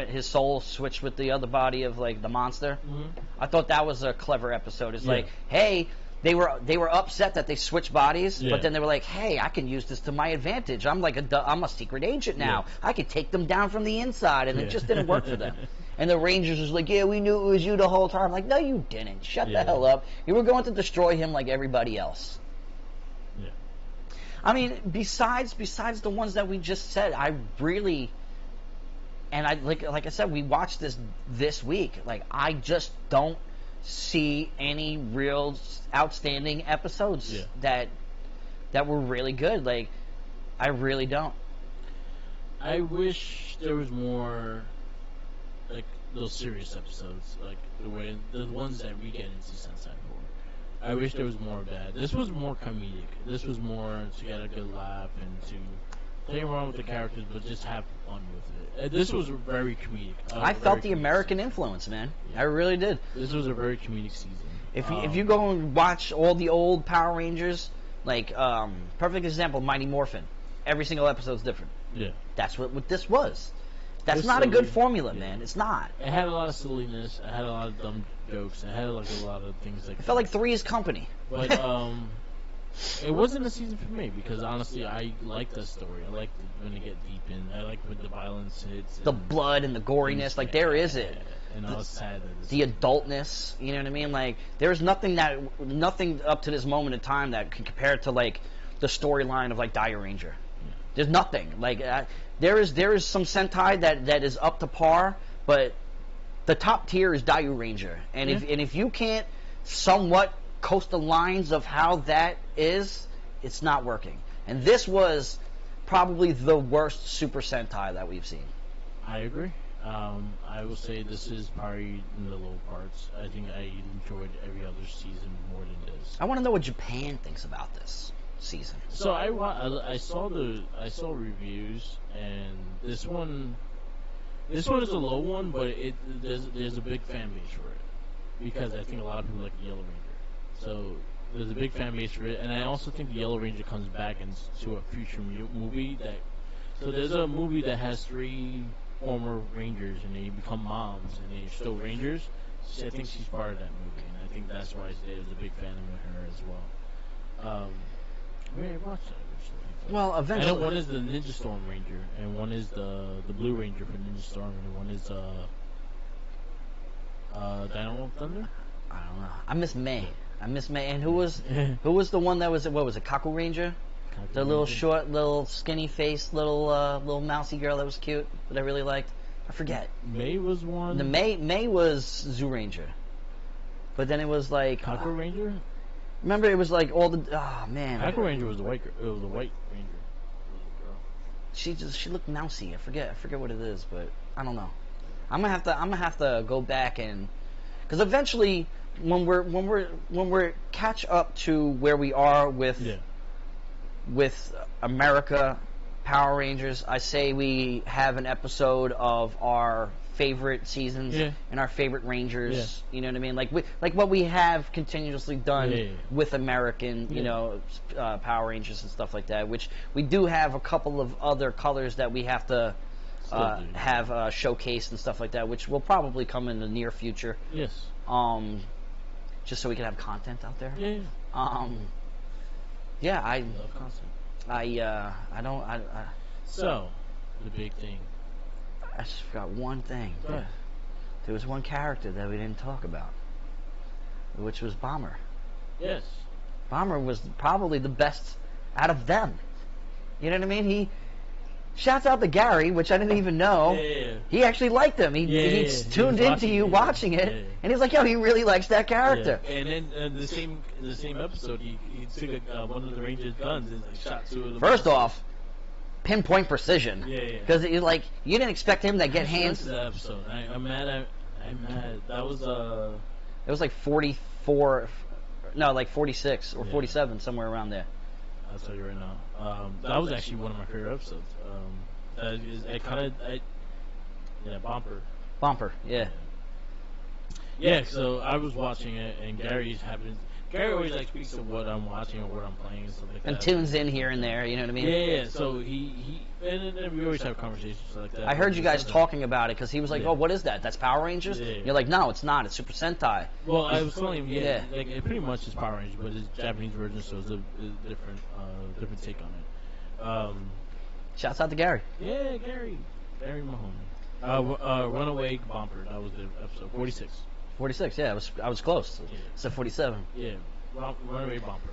his soul switched with the other body of like the monster. Mm-hmm. I thought that was a clever episode. It's like, hey. They were upset that they switched bodies, but then they were like, "Hey, I can use this to my advantage. I'm a secret agent now. I could take them down from the inside," and it just didn't work for them. And the Rangers was like, "Yeah, we knew it was you the whole time." I'm like, no, you didn't. Shut the hell up. You were going to destroy him like everybody else. Yeah. I mean, besides the ones that we just said, I really, and I like I said, we watched this week. Like, I just don't see any real outstanding episodes that were really good. Like, I really don't. I wish there was more like those serious episodes, like the ones that we get into Sentai for. I wish there was more of that. This was more comedic. This was more to get a good laugh and to play around with the characters, but just have fun with it. This was very comedic. I felt the American influence, man. I really did. This was a very comedic season. If you go and watch all the old Power Rangers, like perfect example, Mighty Morphin. Every single episode's different. Yeah, that's what this was. That's not a good formula, man. It's not. It had a lot of silliness. It had a lot of dumb jokes. It had like a lot of things like. It felt like Three's Company. But it wasn't a season for me because honestly, I like the story. I like when they get deep in. I like when the violence hits. The blood and the goriness. Like, there is it. And I was sad that the adultness. You know what I mean? Like, there's nothing up to this moment in time that can compare to like the storyline of like Dire Ranger. Yeah. There's nothing. Like, there is some Sentai that is up to par, but the top tier is Dire Ranger. And if you can't somewhat coast the lines of how that is, it's not working. And this was probably the worst Super Sentai that we've seen. I agree. I will say this is probably in the low parts. I think I enjoyed every other season more than this. I want to know what Japan thinks about this season. So I saw reviews, and this one is a low one, but there's a big fan base for it because I think a lot of people like the Yellow Ranger. So there's a big fan base for it, and I also think the Yellow Ranger comes back into a future movie so there's a movie that has 3 former Rangers and they become moms and they're still Rangers. I think she's part of that movie, and I think that's why I was a big fan of her as well. I watched that originally. Well, eventually. I know one is the Ninja Storm Ranger, and one is the Blue Ranger for Ninja Storm, and one is Dino Thunder. I don't know. I miss May. And who was the one that was, what was it, Kaku Ranger? The little short, little skinny face, little mousy girl that was cute that I really liked. I forget. May was one. The May was Zoo Ranger, but then it was like Kaku Ranger. Remember, it was like all the man. Kaku Ranger was the white. It was the white Ranger. She looked mousy. I forget what it is, but I don't know. I'm gonna have to go back and because eventually when we're catch up to where we are with America Power Rangers, I say we have an episode of our favorite seasons and our favorite Rangers. You know what I mean? Like what we have continuously done with American, you know, Power Rangers and stuff like that. Which we do have a couple of other colors that we have to have showcased and stuff like that, which will probably come in the near future. Yes. Just so we can have content out there. Yeah. I love content. So, the big thing. I just forgot one thing. There was one character that we didn't talk about, which was Bomber. Yes. Bomber was probably the best out of them. You know what I mean? He shouts out to Gary, which I didn't even know. He actually liked him. He tuned into you watching it, and he's like, "Yo, he really likes that character." And then in the same episode, he took one of the Rangers' guns and like shot two of them. First off, pinpoint precision. Because you didn't expect him to get hands. That episode. I'm mad. That was It was like 44, no, like 46 or 47, somewhere around there. I'll tell you right now. That was actually one of my favorite episodes. Bumper, yeah. Yeah, so I was watching it, and Gary always like speaks of what I'm watching or what I'm playing and stuff like that. And tunes in here and there, you know what I mean? Yeah. So he and then we always have conversations like that. I heard you guys talking about it because he was like, "Oh, what is that? That's Power Rangers?" You're like, "No, it's not. It's Super Sentai." Well, I was telling him, like it pretty much is Power Rangers, but it's Japanese version, so it's a different take on it. Shouts out to Gary. Yeah, Gary Mahoney. Runaway Bomber. That was the episode 46. 46, yeah, I was close. It's a 47. Yeah, Runaway Bomber.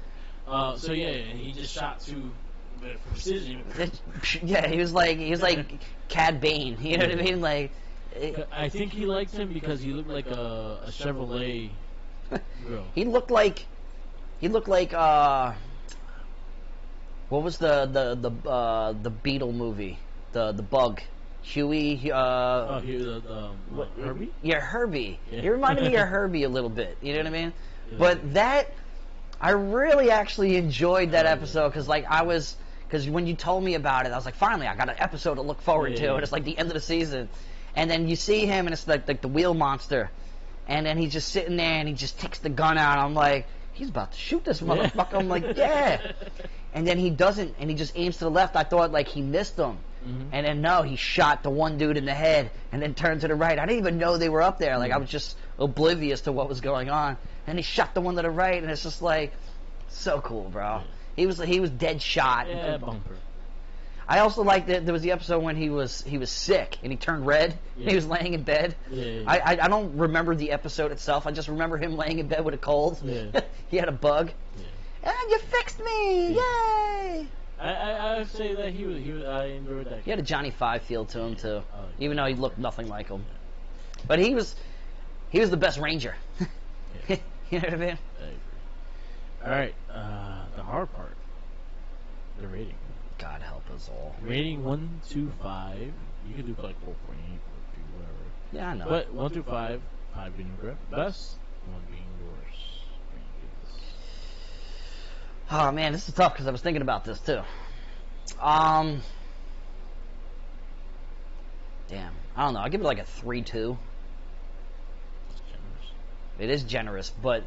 So he just shot to precision. Yeah, he was like Cad Bane. You know what I mean? Like, I think he liked him because he looked like a Chevrolet girl. He looked like what was the Beetle movie? The Bug. Huey, Herbie? Yeah, Herbie. Yeah. He reminded me of Herbie a little bit. You know what I mean? Yeah. But I really actually enjoyed that episode because when you told me about it, I was like, finally, I got an episode to look forward to, and it's like the end of the season, and then you see him, and it's like the wheel monster, and then he's just sitting there, and he just takes the gun out. I'm like, he's about to shoot this motherfucker. I'm like, yeah. And then he doesn't, and he just aims to the left. I thought like he missed him. And then no, he shot the one dude in the head and then turned to the right. I didn't even know they were up there. Like I was just oblivious to what was going on. And he shot the one to the right, and it's just like so cool, bro. He was dead shot. Yeah, Bumper. I also liked that there was the episode when he was sick and he turned red. And he was laying in bed. I don't remember the episode itself. I just remember him laying in bed with a cold. He had a bug. And you fixed me! Yay! I say that he was I enjoyed that. He had a Johnny Five feel to him too, even though he looked nothing like him. But he was the best Ranger. You know what I mean? I agree. All right, the hard part, the rating. God help us all. Rating 1 to 5. You can do like 4.8, 4.2, whatever. Yeah, I know. But 1 to 5, 5 being the best, 1 being the worst. Oh man, this is tough because I was thinking about this too. Damn, I don't know. I'll give it like a 3-2. That's generous. It is generous, but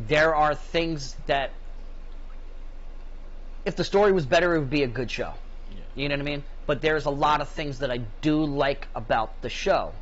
there are things that, if the story was better, it would be a good show. You know what I mean? But there's a lot of things that I do like about the show.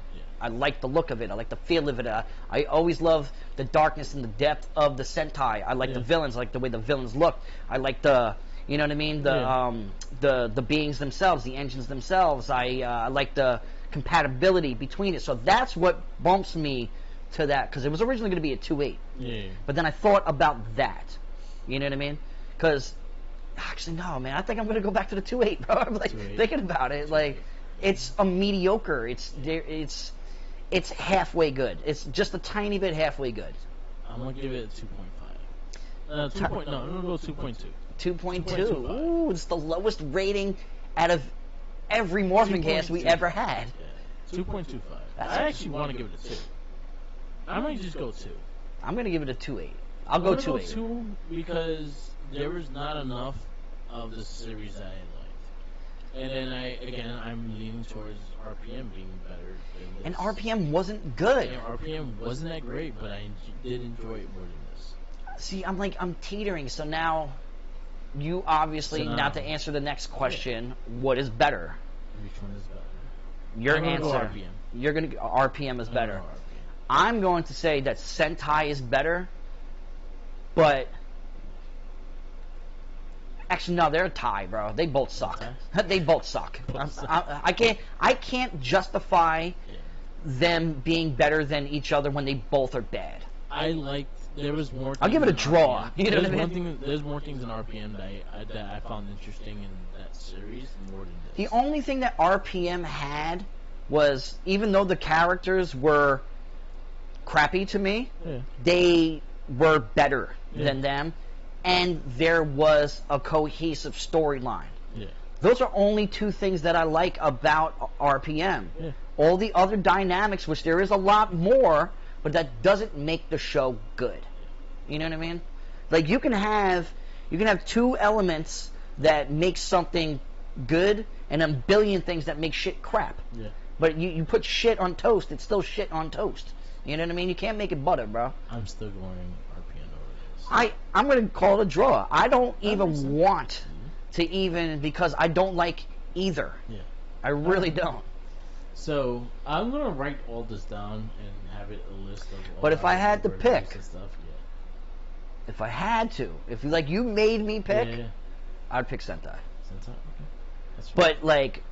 I like the look of it. I like the feel of it. I always love the darkness and the depth of the Sentai. I like the villains. I like the way the villains look. I like the, you know what I mean? The beings themselves, the engines themselves. I like the compatibility between it. So that's what bumps me to that, because it was originally going to be a 2.8. Yeah. But then I thought about that. You know what I mean? Because actually, no, man. I think I'm going to go back to the 2.8, bro. I'm like thinking about it. Like, it's a mediocre. It's halfway good. It's just a tiny bit halfway good. I'm gonna give it a 2.5. No, I'm gonna go 2.2. 2.2. Ooh, it's the lowest rating out of every MorphinCast we ever had. Yeah. 2.25. I actually want to give it a 2. I might just go 2. I'm gonna give it a 2.8. I'll go 2.8. 2 because there was not enough of the series that I liked. And then I'm leaning towards RPM being better than this. And RPM wasn't good. Yeah, RPM wasn't that great, but I did enjoy it more than this. See, I'm teetering. So now, you obviously, now to answer the next question, what is better? Which one is better? Your I'm gonna answer. go RPM. You're gonna RPM is better. I'm going to say that Sentai is better, but actually no, they're a tie, bro. They both suck. They both suck. I can't justify them being better than each other when they both are bad. There was more. I'll give it a draw. You know what I mean? There's more things in RPM that I found interesting in that series more than this. The only thing that RPM had was, even though the characters were crappy to me, they were better than them, and there was a cohesive storyline. Yeah. Those are only two things that I like about RPM. Yeah. All the other dynamics, which there is a lot more, but that doesn't make the show good. You know what I mean? Like, you can have two elements that make something good, and a billion things that make shit crap. Yeah. But you put shit on toast, it's still shit on toast. You know what I mean? You can't make it butter, bro. I'm still going RPM over this. I'm going to call it a draw. I don't even want to even, because I don't like either. Yeah. I really don't. So, I'm going to write all this down and have it a list of all. But if I had to pick, and stuff, if I had to, if you made me pick, I'd pick Sentai. Sentai? Okay. That's right. But, like,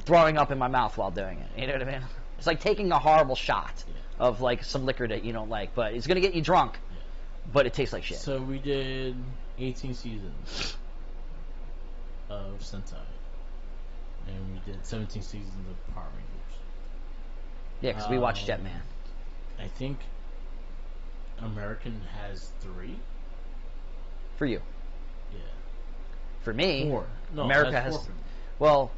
throwing up in my mouth while doing it. You know what I mean? It's like taking a horrible shot of, like, some liquor that you don't like, but it's going to get you drunk, but it tastes like shit. So we did 18 seasons of Sentai, and we did 17 seasons of Power Rangers. Yeah, because we watched Jetman. I think American has 3. For you. Yeah. For me, 4. No, America has 4. Well...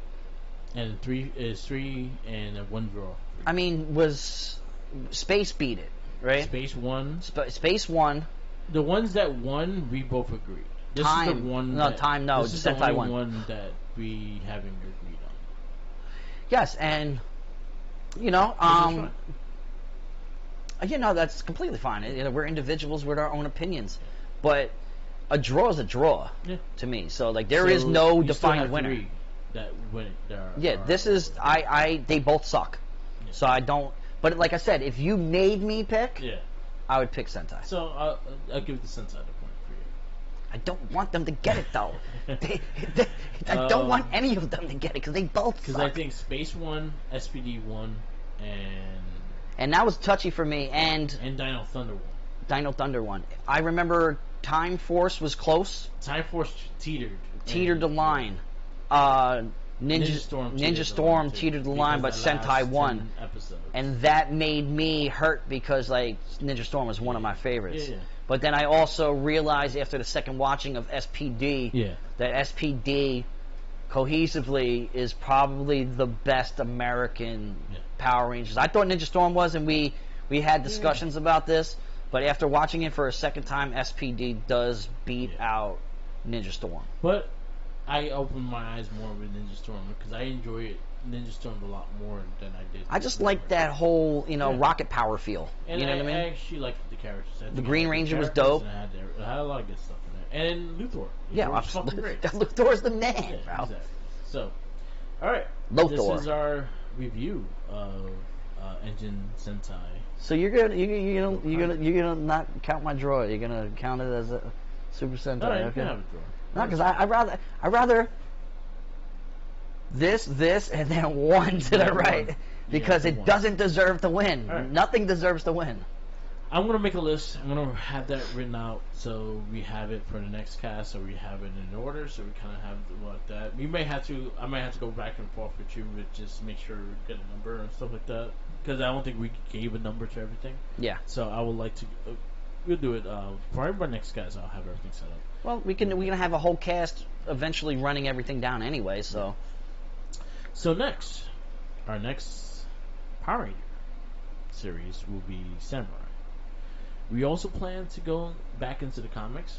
And 3 is 3 and 1 draw. I mean, was Space beat it, right? Space won. Space won. The ones that won, we both agreed. This Time. is the one. No, that, Time. No, this is Sentai the only won. one that we haven't agreed on. Yes, and that's completely fine. We're individuals with our own opinions, but a draw is a draw to me. So like, there is no defined winner. That win. This is they both suck. Yeah. So I don't. But like I said, if you made me pick, I would pick Sentai. So I'll give the Sentai the point for you. I don't want them to get it though. I don't want any of them to get it because they both suck. Because I think Space won, SPD won, and that was touchy for me. And Dino Thunder won. Dino Thunder won. I remember Time Force was close. Time Force teetered the line. Ninja Storm teetered the line, but Sentai won. And that made me hurt because like Ninja Storm was one of my favorites. Yeah. But then I also realized after the second watching of SPD that SPD cohesively is probably the best American Power Rangers. I thought Ninja Storm was, and we had discussions about this, but after watching it for a second time, SPD does beat out Ninja Storm. But I opened my eyes more with Ninja Storm because I enjoy Ninja Storm a lot more than I did. I just like that whole, rocket power feel. And you know what I mean? I actually liked the characters. The Green Ranger was dope. It had a lot of good stuff in there. And Luthor. Yeah, was fucking great. Luthor's the man, bro. Exactly. So, all right. Luthor. This is our review of Engine Sentai. So you're gonna not count my drawer. You're gonna count it as a Super Sentai. No, you okay. can have a drawer. No, because I rather this, and then one to the right because it doesn't deserve to win. Right. Nothing deserves to win. I'm gonna make a list. I'm gonna have that written out so we have it for the next cast, so we have it in order, so we kind of have that. I might have to go back and forth with you, but just make sure we get a number and stuff like that, because I don't think we gave a number to everything. Yeah. So I would like to. We'll do it for our next cast. I'll have everything set up. Well, we're gonna have a whole cast eventually running everything down anyway. So. So next, our next Power Ranger series will be Samurai. We also plan to go back into the comics,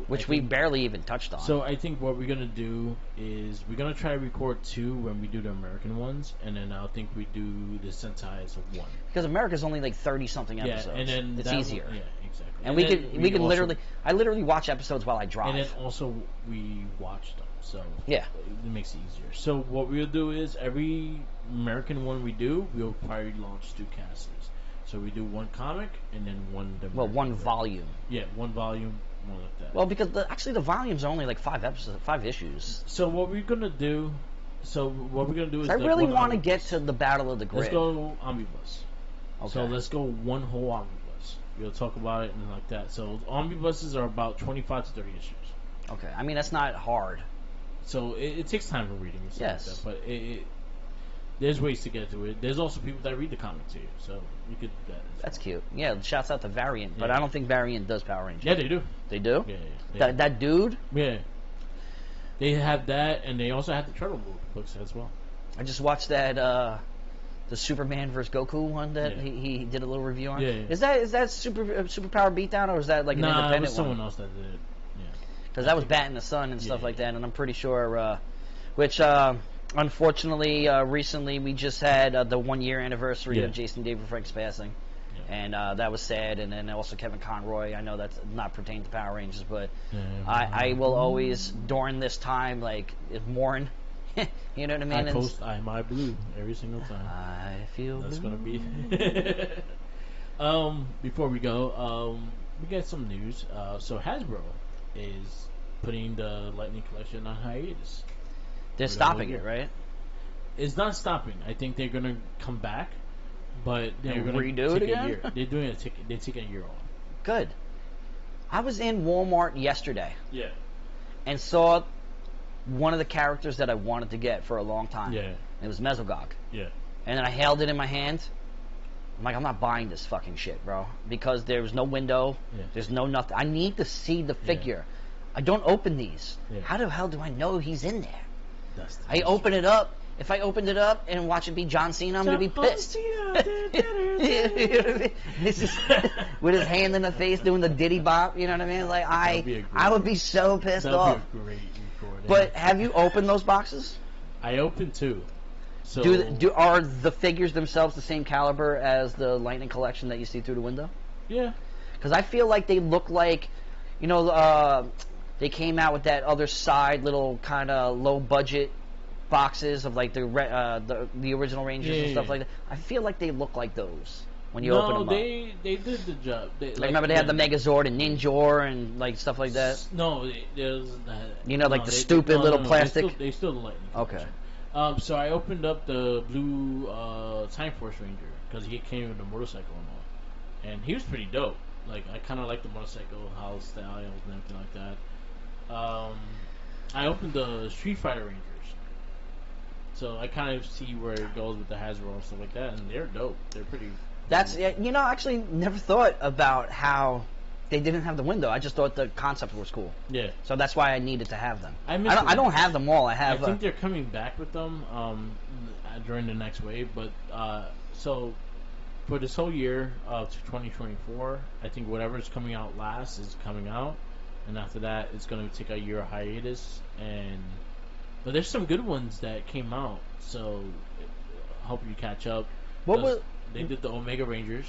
which we barely even touched on. So I think what we're gonna do is we're gonna try to record 2 when we do the American ones, and then I think we do the Sentais of 1. Because America's only like 30 something episodes. Yeah, and then it's easier. Yeah, exactly. And we can literally, I literally watch episodes while I drive. And then also we watch them, so yeah, it makes it easier. So what we'll do is every American one we do, we'll probably launch 2 casters. So we do 1 comic and then 1. One volume. Yeah, 1 volume, more like that. Well, because the volumes are only like 5 episodes, 5 issues. So what we're gonna do? is I really want to get to the Battle of the Grid. Let's go omnibus. Okay. So let's go 1 whole omnibus. We'll talk about it and like that. So omnibuses are about 25 to 30 issues. Okay. I mean, that's not hard. So it takes time for reading. And stuff yes. Like that, but there's ways to get to it. There's also people that read the comics here, so you could do that. That's cute. Yeah, shouts out to Variant, but I don't think Variant does Power Rangers. Yeah, they do. They do? Yeah. That dude? Yeah. They have that, and they also have the Turtle books as well. I just watched that, the Superman vs. Goku one that he did a little review on. Yeah. Is that Superpower Beatdown, or is that like an independent it was someone one? else that did it. Yeah. Because that was Bat in the Sun and stuff like that, and I'm pretty sure, unfortunately, recently we just had the 1-year anniversary of Jason David Frank's passing, and that was sad. And then also Kevin Conroy. I know that's not pertaining to Power Rangers, but I will always during this time mourn. You know what I mean? I post "I My Blue" every single time. I feel that's blue. Gonna be. Before we go, we got some news. So Hasbro is putting the Lightning Collection on hiatus. They're stopping it, right? It's not stopping. I think they're gonna come back, but they're gonna redo it again. They're doing a ticket. They're taking a year off. Good. I was in Walmart yesterday. Yeah. And saw one of the characters that I wanted to get for a long time. Yeah. It was Mesogog. Yeah. And then I held it in my hand. I'm like, I'm not buying this fucking shit, bro, because there's no window. Yeah. There's no nothing. I need to see the figure. I don't open these. Yeah. How the hell do I know he's in there? That's I open it up. If I opened it up and watch it be John Cena, I'm gonna be pissed. This is with his hand in the face doing the Diddy Bop. You know what I mean? Like I would be so pissed off. That'd be a great recording. But have you opened those boxes? I opened 2. So are the figures themselves the same caliber as the Lightning Collection that you see through the window? Yeah. Because I feel like they look like, they came out with that other side little kind of low budget boxes of like the original Rangers and stuff like that. I feel like they look like those when you open them up. No, they did the job. Remember they had the Megazord and Ninjor and like stuff like that. No, there's the stupid little plastic. They still the Lightning. Okay. So I opened up the blue Time Force Ranger because he came with a motorcycle and all, and he was pretty dope. Like I kind of like the motorcycle, how styles and everything like that. I opened the Street Fighter Rangers, so I kind of see where it goes with the Hasbro and stuff like that, and they're dope. They're pretty. That's actually never thought about how they didn't have the window. I just thought the concept was cool. Yeah. So that's why I needed to have them. I don't have them all. I think they're coming back with them during the next wave, but so for this whole year of 2024, I think whatever's coming out last is coming out. And after that, it's going to take a year hiatus. But there's some good ones that came out, so I hope you catch up. They did the Omega Rangers.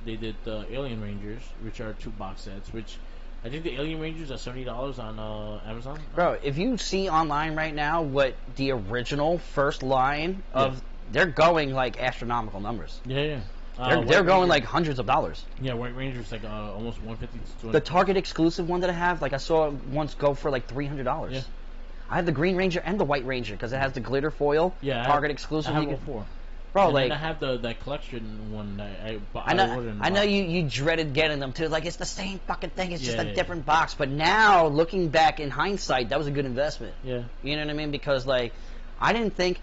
They did the Alien Rangers, which are 2 box sets, which I think the Alien Rangers are $70 on Amazon. Bro, if you see online right now what the original first line of they're going like astronomical numbers. Yeah. They're going like hundreds of dollars. Yeah, White Ranger's like almost 150 to 200. The Target exclusive one that I have, like I saw once go for like $300. Yeah. I have the Green Ranger and the White Ranger because it has the glitter foil. Yeah, Target exclusive. I have all four. Bro, and like then I have that collection one that I know you dreaded getting them too. Like it's the same fucking thing. It's just a different box. But now, looking back in hindsight, that was a good investment. Yeah. You know what I mean? Because like I didn't think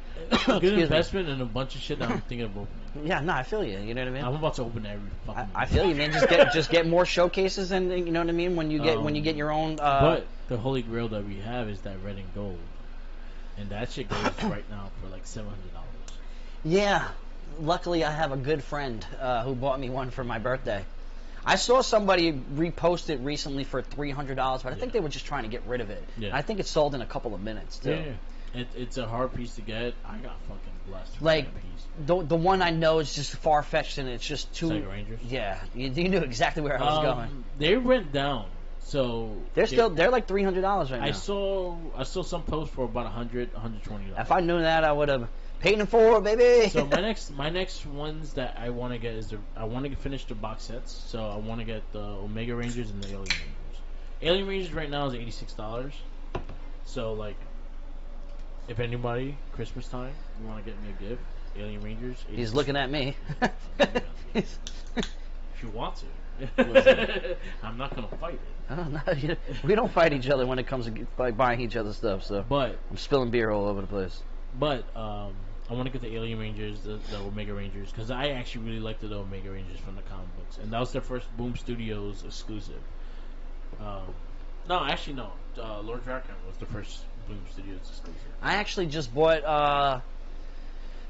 a good investment and a bunch of shit that I'm thinking of opening. Yeah, no, I feel you. You know what I mean? I'm about to open every fucking. I feel you, man. Just get more showcases, and you know what I mean. When you get your own. But the holy grail that we have is that red and gold, and that shit goes right now for like $700. Yeah, luckily I have a good friend who bought me one for my birthday. I saw somebody repost it recently for $300, but I think they were just trying to get rid of it. Yeah. I think it sold in a couple of minutes too. Yeah. It's a hard piece to get. I got fucking blessed. Like the one I know is just far fetched, and it's just too. Sega Rangers. Yeah, you knew exactly where I was going. They went down, so they're like $300 right now. I saw some posts for about $100, $120. If I knew that, I would have. Paid in full, baby. So my next ones that I want to get is I want to finish the box sets. So I want to get the Omega Rangers and the Alien Rangers. Alien Rangers right now is $86. So like, if anybody Christmas time you want to get me a gift, Alien Rangers. He's looking at me. If you want to, I'm not gonna fight it. Oh, no, we don't fight each other when it comes to buying each other stuff. So, but I'm spilling beer all over the place. But I want to get the Alien Rangers, the Omega Rangers, because I actually really liked the Omega Rangers from the comic books, and that was their first Boom Studios exclusive. No. Lord Drakkar was the first Boom Studios exclusive. I actually just bought.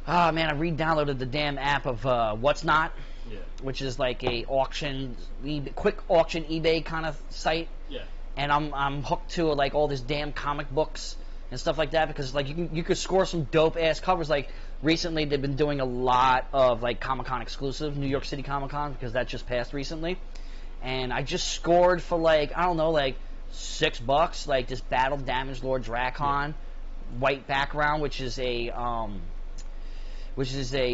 I re-downloaded the damn app of What's Not, which is like a quick auction eBay kind of site. Yeah. And I'm hooked to like all this damn comic books and stuff like that, because like you could score some dope ass covers. Like recently they've been doing a lot of like Comic-Con exclusive, New York City Comic-Con, because that just passed recently, and I just scored for like I don't know, like $6, like this Battle Damaged Lord Drakkar, white background, which is a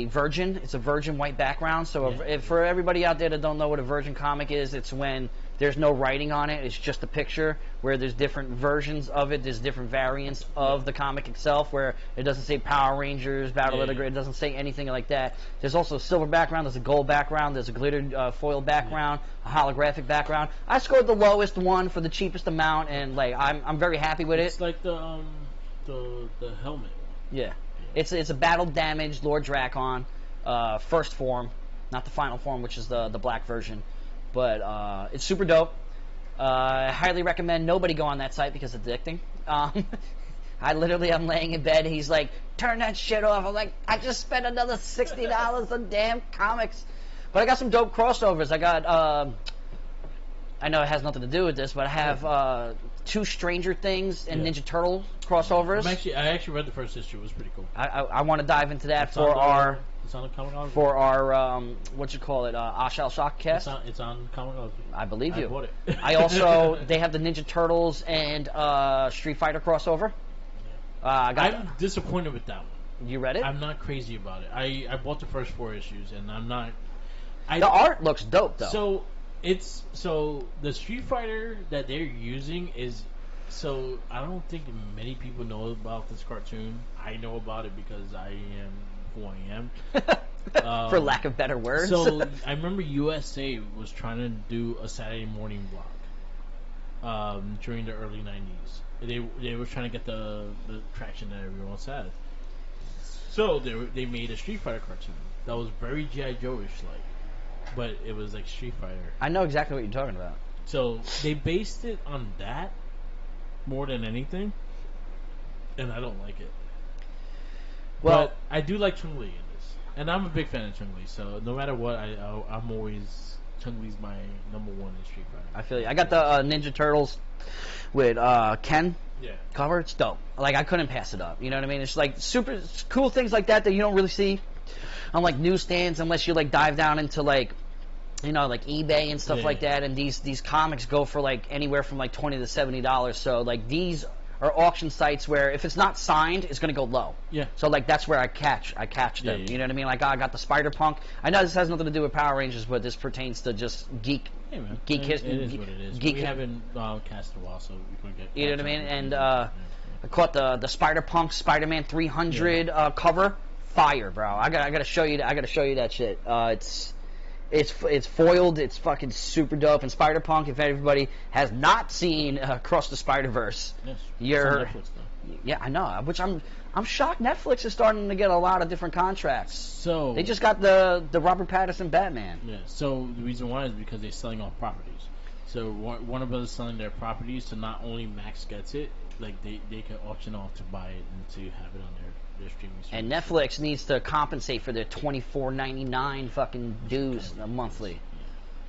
virgin. It's a virgin white background. So if for everybody out there that don't know what a virgin comic is, it's when there's no writing on it. It's just a picture where there's different versions of it. There's different variants of the comic itself where it doesn't say Power Rangers, Battle of the Great. It doesn't say anything like that. There's also a silver background. There's a gold background. There's a glittered foil background, a holographic background. I scored the lowest one for the cheapest amount, and like I'm very happy with it. It's like the helmet. Yeah. It's a battle damaged Lord Drakkar, first form, not the final form, which is the black version. But it's super dope. I highly recommend nobody go on that site because it's addicting. I'm laying in bed. He's like, turn that shit off. I'm like, I just spent another $60 on damn comics. But I got some dope crossovers. I got, I know it has nothing to do with this, but I have 2 Stranger Things and Ninja Turtle crossovers. I actually read the first issue. It was pretty cool. I want to dive into that for our what you call it, I Shall Shock cast. It's on Comic-Con. I believe you. I bought it. I also they have the Ninja Turtles and Street Fighter crossover. I'm disappointed with that one. You read it? I'm not crazy about it. I bought the first 4 issues and I'm not. The art looks dope though. So the Street Fighter that they're using is. So I don't think many people know about this cartoon. I know about it because I am who I am. For lack of better words. So I remember USA was trying to do a Saturday morning block during the early 90s. They were trying to get the traction that everyone else had. So they made a Street Fighter cartoon that was very G.I. Joe-ish like, but it was like Street Fighter. I know exactly what you're talking about. So they based it on that more than anything, and I don't like it. Well, but I do like Chun-Li in this, and I'm a big fan of Chun-Li. So no matter what, I'm always Chun-Li's my number 1 in Street Fighter. I feel you. I got the Ninja Turtles with Ken cover. It's dope. Like I couldn't pass it up. You know what I mean? It's like super cool things like that you don't really see on like newsstands unless you like dive down into like, you know, like eBay and stuff like that. And these comics go for like anywhere from like $20 to $70. So like these are auction sites where if it's not signed, it's going to go low. Yeah. So like that's where I catch them. Yeah. You know what I mean? Like I got the Spider-Punk. I know this has nothing to do with Power Rangers, but this pertains to just geek. Hey man, geek history. It is what it is. We haven't cast in a while, so we can get. You know what I mean? And I caught the Spider-Punk Spider-Man 300 cover. Fire, bro! I gotta show you. I gotta show you that shit. It's foiled. It's fucking super dope. And Spider-Punk, if everybody has not seen Across the Spider-Verse, yes, you're it's on Netflix, though. Yeah, I know. Which I'm shocked. Netflix is starting to get a lot of different contracts. So they just got the Robert Pattinson Batman. Yeah. So the reason why is because they're selling off properties. So Warner Brothers selling their properties, so not only Max gets it, like they can auction off to buy it and to have it on their streaming service. And Netflix needs to compensate for their $24.99 fucking dues monthly. Yeah.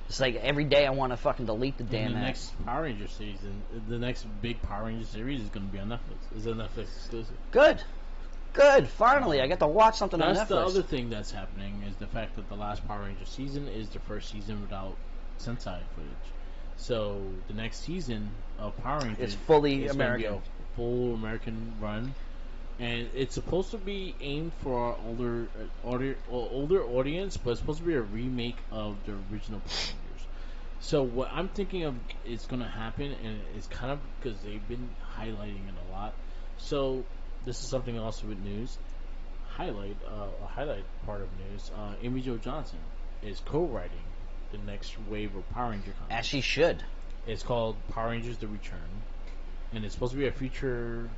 It's like every day I want to fucking delete the damn app. Next Power Ranger season, the next big Power Ranger series is going to be on Netflix. It's a Netflix exclusive. Good. Finally, I get to watch something on Netflix. That's the other thing that's happening is the fact that the last Power Ranger season is the first season without Sentai footage. So the next season of Power Rangers is fully American, full American run, and it's supposed to be aimed for our older audience, but it's supposed to be a remake of the original Power Rangers. So what I'm thinking of is going to happen, and it's kind of because they've been highlighting it a lot. So this is something else with news. A highlight part of news. Amy Jo Johnson is co-writing the next wave of Power Ranger comics. As she should. It's called Power Rangers: The Return, and it's supposed to be a future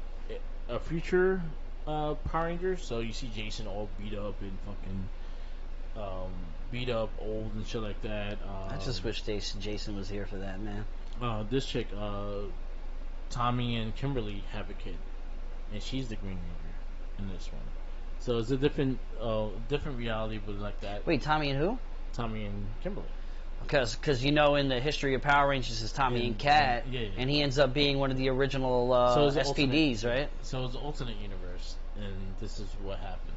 Power Rangers. So you see Jason all beat up and fucking beat up, old and shit like that. I just wish Jason was here for that, man. This chick, Tommy and Kimberly have a kid, and she's the Green Ranger in this one. So it's a different reality, but like that. Wait, Tommy and who? Tommy and Kimberly. Because you know, in the history of Power Rangers is Tommy and Kat, and he ends up being one of the original SPDs, right? So it's an alternate universe, and this is what happened.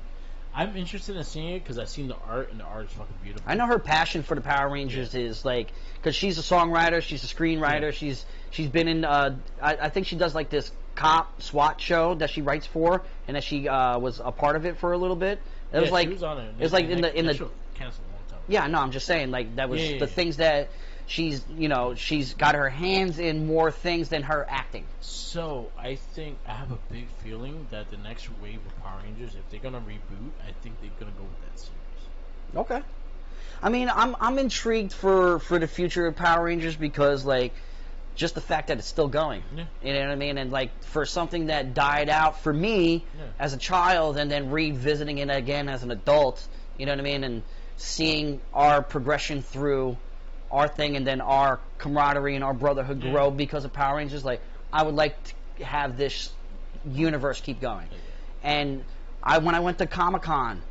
I'm interested in seeing it because I've seen the art, and the art is fucking beautiful. I know her passion for the Power Rangers is like, because she's a songwriter, she's a screenwriter, she's been in. I think she does like this cop SWAT show that she writes for, and that she was a part of it for a little bit. It was like, she was on it. It was like in the canceled. Yeah, no, I'm just saying, like, that was the things that she's got her hands in more things than her acting. So, I think, I have a big feeling that the next wave of Power Rangers, if they're going to reboot, I think they're going to go with that series. Okay. I mean, I'm intrigued for the future of Power Rangers because, like, just the fact that it's still going. Yeah. You know what I mean? And, like, for something that died out for me as a child and then revisiting it again as an adult, you know what I mean? And seeing our progression through our thing and then our camaraderie and our brotherhood grow because of Power Rangers, like, I would like to have this universe keep going. And when I went to Comic-Con,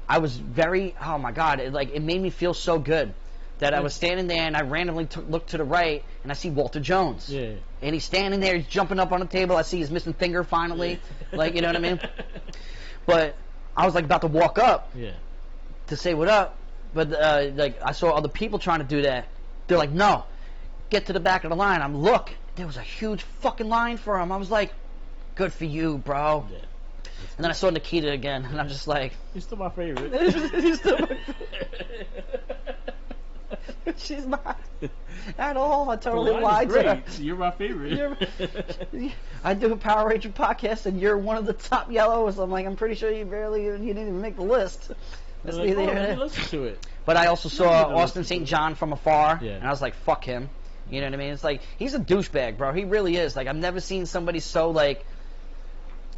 I was very, oh my God, it made me feel so good that I was standing there and I randomly looked to the right and I see Walter Jones. Yeah. And he's standing there, he's jumping up on the table, I see his missing finger finally, like, you know what I mean? But I was like about to walk up. Yeah. To say what up, but like I saw other people trying to do that. They're like, no, get to the back of the line. Look, there was a huge fucking line for him. I was like, good for you, bro. Yeah. And then I saw Nikita again, and I'm just like, he's still my favorite. He's still my favorite. She's not at all. I totally lied to her. You're my favorite. I do a Power Ranger podcast, and you're one of the top yellows. I'm like, I'm pretty sure you didn't even make the list. Let's be there. Listen to it. But I also saw Austin St. John from afar, and I was like, fuck him. You know what I mean? It's like, he's a douchebag, bro. He really is. Like, I've never seen somebody so, like,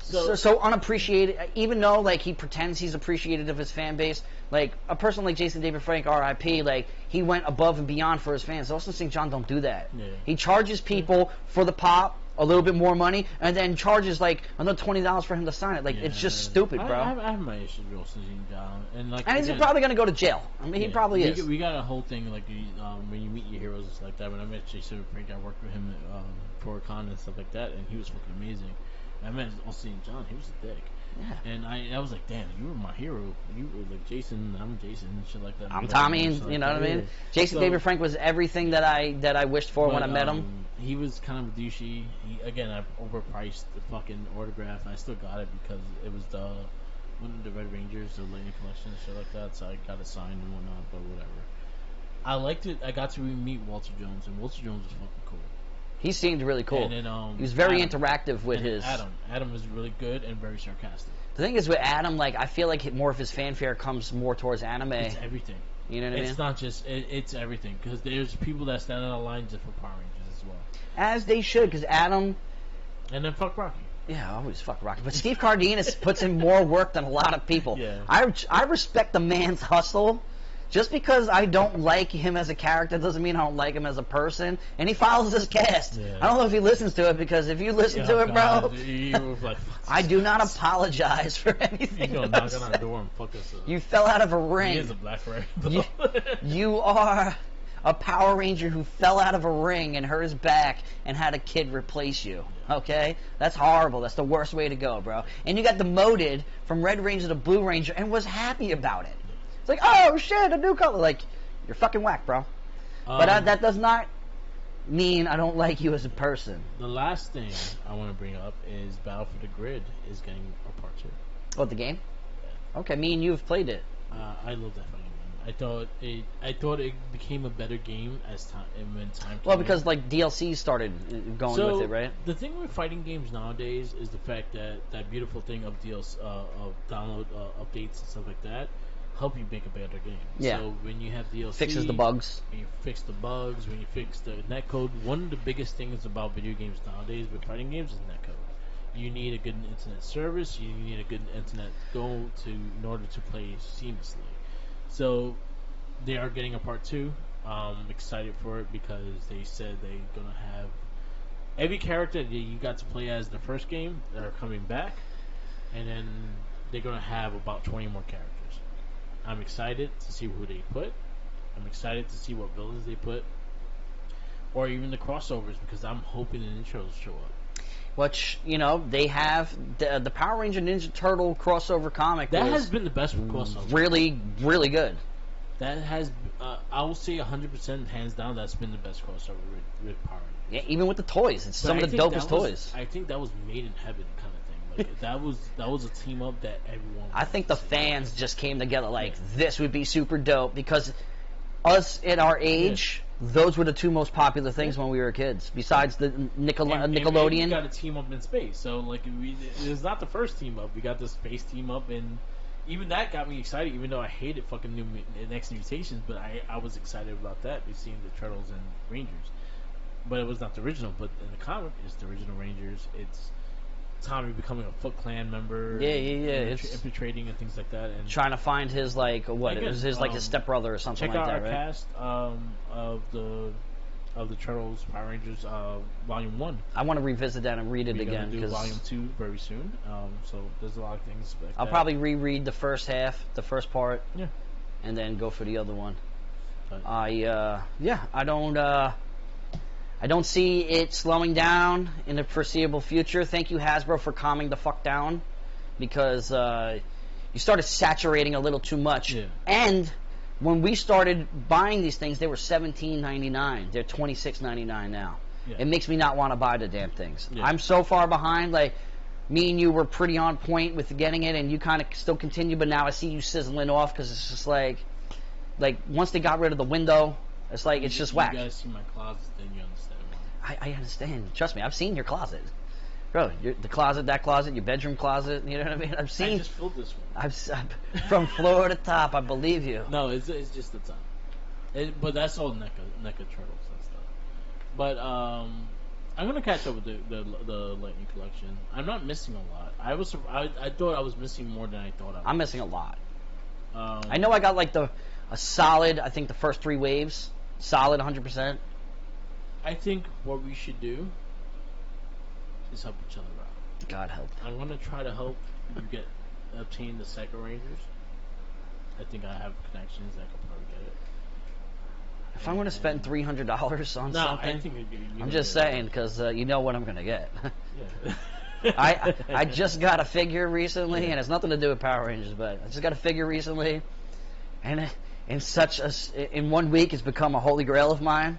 so unappreciated. Even though, like, he pretends he's appreciated of his fan base. Like, a person like Jason David Frank, R.I.P., like, he went above and beyond for his fans. Austin St. John don't do that. Yeah. He charges people for the pop a little bit more money, and then charges like another $20 for him to sign it. Like, it's just stupid, bro. I have my issues with Austin St. John, and he's probably gonna go to jail. I mean, he probably is. We got a whole thing like when you meet your heroes, it's like that. When I met Jason Frank, I worked with him for a con and stuff like that, and he was fucking amazing. I met Austin St. John, he was a dick. Yeah. And I was like, damn, you were my hero. You were like Jason, I'm Jason, and shit like that. I'm Tommy, and you know what I mean. Jason David Frank was everything that I wished for when I met him. He was kind of douchey. Again, I overpriced the fucking autograph. I still got it because it was one of the Red Rangers, the Lightning Collection, and shit like that. So I got it signed and whatnot. But whatever. I liked it. I got to meet Walter Jones, and Walter Jones was fucking cool. He seemed really cool. And then, he was very interactive with his... Adam was really good and very sarcastic. The thing is with Adam, like, I feel like more of his fanfare comes more towards anime. It's everything. You know what I mean? It's not just... it's everything. Because there's people that stand on the line just for Power Rangers as well. As they should, because Adam... And then fuck Rocky. Yeah, I always fuck Rocky. But Steve Cardenas puts in more work than a lot of people. Yeah. I respect the man's hustle. Just because I don't like him as a character doesn't mean I don't like him as a person. And he follows this cast. Yeah. I don't know if he listens to it, because if you listen to it, bro, like, I do not apologize for anything. You're going to knock on our door and fuck us up. You fell out of a ring. He is a black Ranger. You are a Power Ranger who fell out of a ring and hurt his back and had a kid replace you. Okay? That's horrible. That's the worst way to go, bro. And you got demoted from Red Ranger to Blue Ranger and was happy about it. It's like, oh shit, a new color. Like, you're fucking whack, bro. But that does not mean I don't like you as a person. The last thing I want to bring up is Battle for the Grid is getting a part 2. Oh, the game? Yeah. Okay, me and you have played it. I love that fucking game. I thought it became a better game as time came. Well, because like DLC started going with it, right? The thing with fighting games nowadays is the fact that beautiful thing of DLC of download updates and stuff like that help you make a better game. Yeah. So when you have DLC, fixes the bugs. When you fix the bugs, when you fix the netcode, one of the biggest things about video games nowadays with fighting games is netcode. You need a good internet service. You need a good internet in order to play seamlessly. So they are getting a part 2. I'm excited for it because they said they're gonna have every character that you got to play as in the first game that are coming back, and then they're gonna have about 20 more characters. I'm excited to see who they put. I'm excited to see what villains they put, or even the crossovers, because I'm hoping the intros show up. Which, you know, they have the Power Ranger Ninja Turtle crossover comic. That has been the best crossover. Really, really good. That has, I will say 100% hands down, that's been the best crossover with Power Rangers. Yeah, even with the toys. It's some of the dopest toys. I think that was made in heaven kind of thing. Like, that was a team up that everyone... I think the fans just came together like, this would be super dope, because us at our age... Those were the two most popular things when we were kids, besides the Nickelodeon. And we got a team up in space, so like it's not the first team up. We got the space team up, and even that got me excited. Even though I hated fucking Next Mutations, but I was excited about that. We've seen the Turtles and Rangers, but it was not the original. But in the comic, it's the original Rangers. It's Tommy becoming a Foot Clan member. Yeah. It's infiltrating and things like that, and trying to find his it was his his stepbrother or something like that. Check out our cast of the Turtles Power Rangers Volume 1. I want to revisit that and read it again. We're going to do Volume 2 very soon. So there's a lot of things. Like I'll probably reread the first half, the first part. Yeah. And then go for the other one. But I don't see it slowing down in the foreseeable future. Thank you, Hasbro, for calming the fuck down, because you started saturating a little too much. Yeah. And when we started buying these things, they were $17.99. They're $26.99 now. Yeah. It makes me not want to buy the damn things. Yeah. I'm so far behind. Like, me and you were pretty on point with getting it, and you kind of still continue, but now I see you sizzling off, because it's just like once they got rid of the window, it's like it's just whack. You guys see my closet, then you understand why. I understand. Trust me, I've seen your closet. Bro, the closet, that closet, your bedroom closet, you know what I mean? I've seen... I just filled this one. From floor to top, I believe you. No, it's just the top. But that's all NECA Turtles and stuff. But I'm going to catch up with the Lightning Collection. I'm not missing a lot. I thought I was missing more than I thought I was. I'm missing a lot. I know I got a solid, I think the first 3 waves, solid 100%. I think what we should do is help each other out. God help. I'm gonna try to help you obtain the Psycho Rangers. I think I have connections that could probably get it. If I'm gonna spend $300 on something, I think I'm just saying, because you know what I'm gonna get. Yeah. I just got a figure recently, and it's nothing to do with Power Rangers, but I just got a figure recently, and in 1 week it's become a holy grail of mine.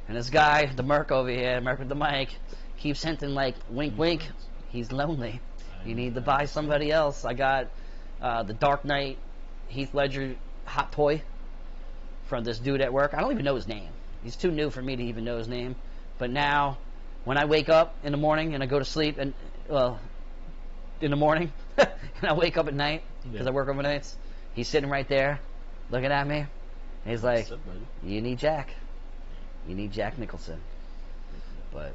And this guy, the Merc over here, Merc with the mic, keeps hinting like, wink, wink. He's lonely. You need to buy somebody else. I got the Dark Knight Heath Ledger hot toy from this dude at work. I don't even know his name. He's too new for me to even know his name. But now, when I wake up in the morning and I go to sleep, and in the morning, and I wake up at night because I work overnights, he's sitting right there, looking at me. And he's like, "You need Jack. You need Jack Nicholson." But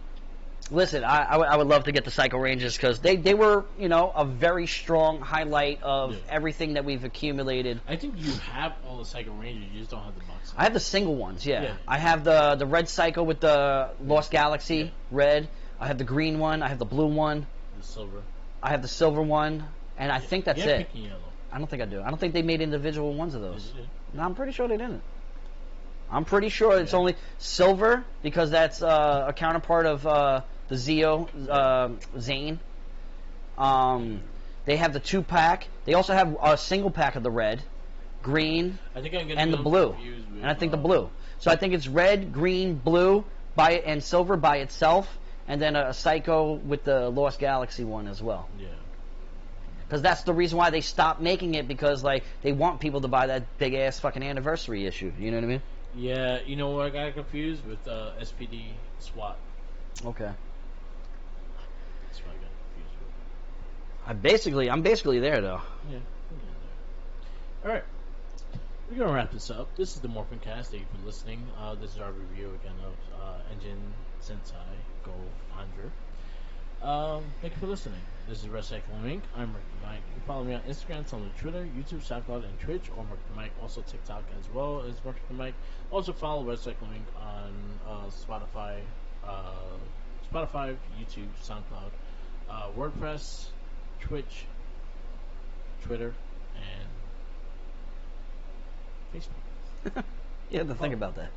listen, I would love to get the Psycho Rangers because they were, a very strong highlight of everything that we've accumulated. I think you have all the Psycho Rangers, you just don't have the box. I have the single ones, yeah. I have the red Psycho with the Lost Galaxy, red. I have the green one. I have the blue one. The silver. I have the silver one, and I think that's it. Pink and yellow. I don't think I do. I don't think they made individual ones of those. No, I'm pretty sure they didn't. I'm pretty sure it's only silver because that's a counterpart of the Zeo Zane. They have the 2-pack. They also have a single pack of the red, green, and the blue. And I think the blue. So I think it's red, green, blue, and silver by itself, and then a Psycho with the Lost Galaxy one as well. Yeah. Because that's the reason why they stopped making it, because they want people to buy that big ass fucking anniversary issue. You know what I mean? Yeah. You know what I got confused with SPD SWAT. Okay. That's what I got confused with. I'm basically there though. Yeah. All right. We're gonna wrap this up. This is the MorphinCast. Thank you for listening. This is our review again of Engine Sentai Go-Onger. Thank you for listening. This is Recycling Inc. I'm Rick the Mike. You can follow me on Instagram, Tumblr, Twitter, YouTube, SoundCloud, and Twitch, or Rick the Mike. Also TikTok as well as Rick the Mike. Also follow Recycling Inc. on Spotify, YouTube, SoundCloud, WordPress, Twitch, Twitter, and Facebook. You have to think about that.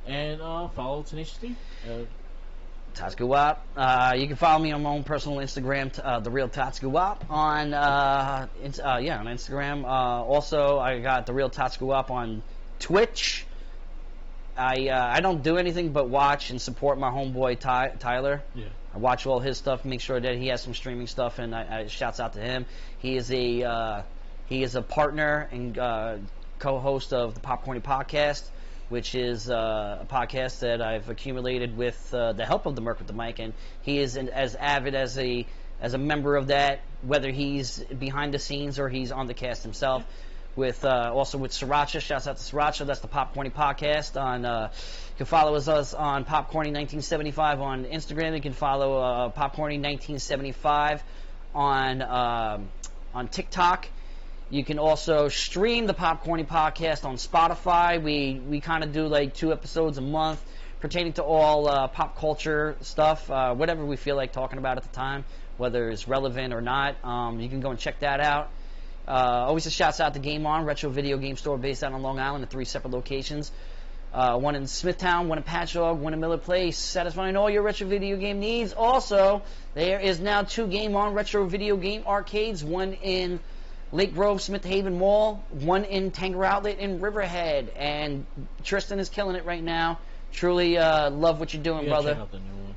And follow Tenacious D. Tatsuku Wap. You can follow me on my own personal Instagram, the real Tatsuku Wap on Instagram. Also, I got the real Tatsuku Wap on Twitch. I don't do anything but watch and support my homeboy Tyler. Yeah. I watch all his stuff, make sure that he has some streaming stuff, and I shouts out to him. He is a partner and co-host of the Popcorny Podcast, which is a podcast that I've accumulated with the help of the Merc with the Mic, and he is as avid as a member of that, whether he's behind the scenes or he's on the cast himself. Also with Sriracha, shouts out to Sriracha. That's the Popcorny Podcast. You can follow us on Popcorny1975 on Instagram. You can follow Popcorny1975 on TikTok. You can also stream the Popcorny Podcast on Spotify. We kind of do 2 episodes a month pertaining to all pop culture stuff, whatever we feel like talking about at the time, whether it's relevant or not. You can go and check that out. Always a shouts out to Game On, retro video game store based out on Long Island at 3 separate locations. One in Smithtown, one in Patchogue, one in Miller Place, satisfying all your retro video game needs. Also, there is now 2 Game On retro video game arcades, one in Lake Grove, Smith Haven Mall, one in Tanger Outlet in Riverhead, and Tristan is killing it right now. Truly love what you're doing, brother. Check out the new one.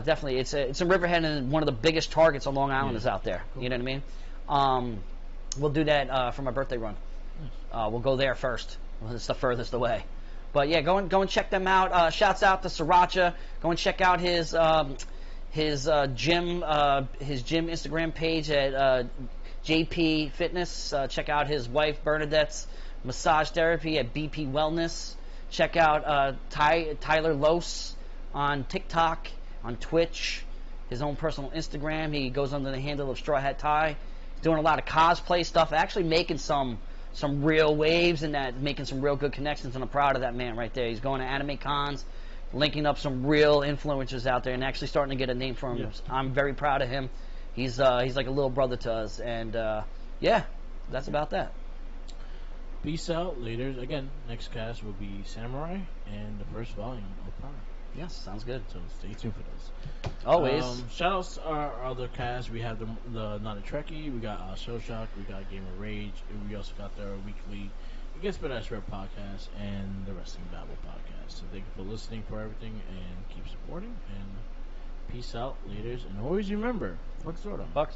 Definitely. It's in Riverhead, and one of the biggest targets on Long Island is out there. Cool. You know what I mean? We'll do that for my birthday run. Nice. We'll go there first. It's the furthest away. But yeah, go and check them out. Shouts out to Sriracha. Go and check out his gym Instagram page at JP Fitness. Check out his wife Bernadette's massage therapy at BP Wellness. Check out Tyler Lose on TikTok, on Twitch, his own personal Instagram. He goes under the handle of Straw Hat Ty. He's doing a lot of cosplay stuff, actually making some real waves and that, making some real good connections, and I'm proud of that man right there. He's going to anime cons, linking up some real influencers out there, and actually starting to get a name for him. Yeah. I'm very proud of him. He's like a little brother to us, and that's about that. Peace out, later. Again, next cast will be Samurai and the first volume of Power. Yes, sounds good. So stay tuned for those. Always. Shout outs to our other cast. We have the Not a Trekkie. We got Show Shock. We got Gamer Rage. And we also got their weekly Against But Red podcast and the Wrestling Babble podcast. So thank you for listening for everything and keep supporting. And peace out, leaders. And always remember, fuck Zordon. Fuck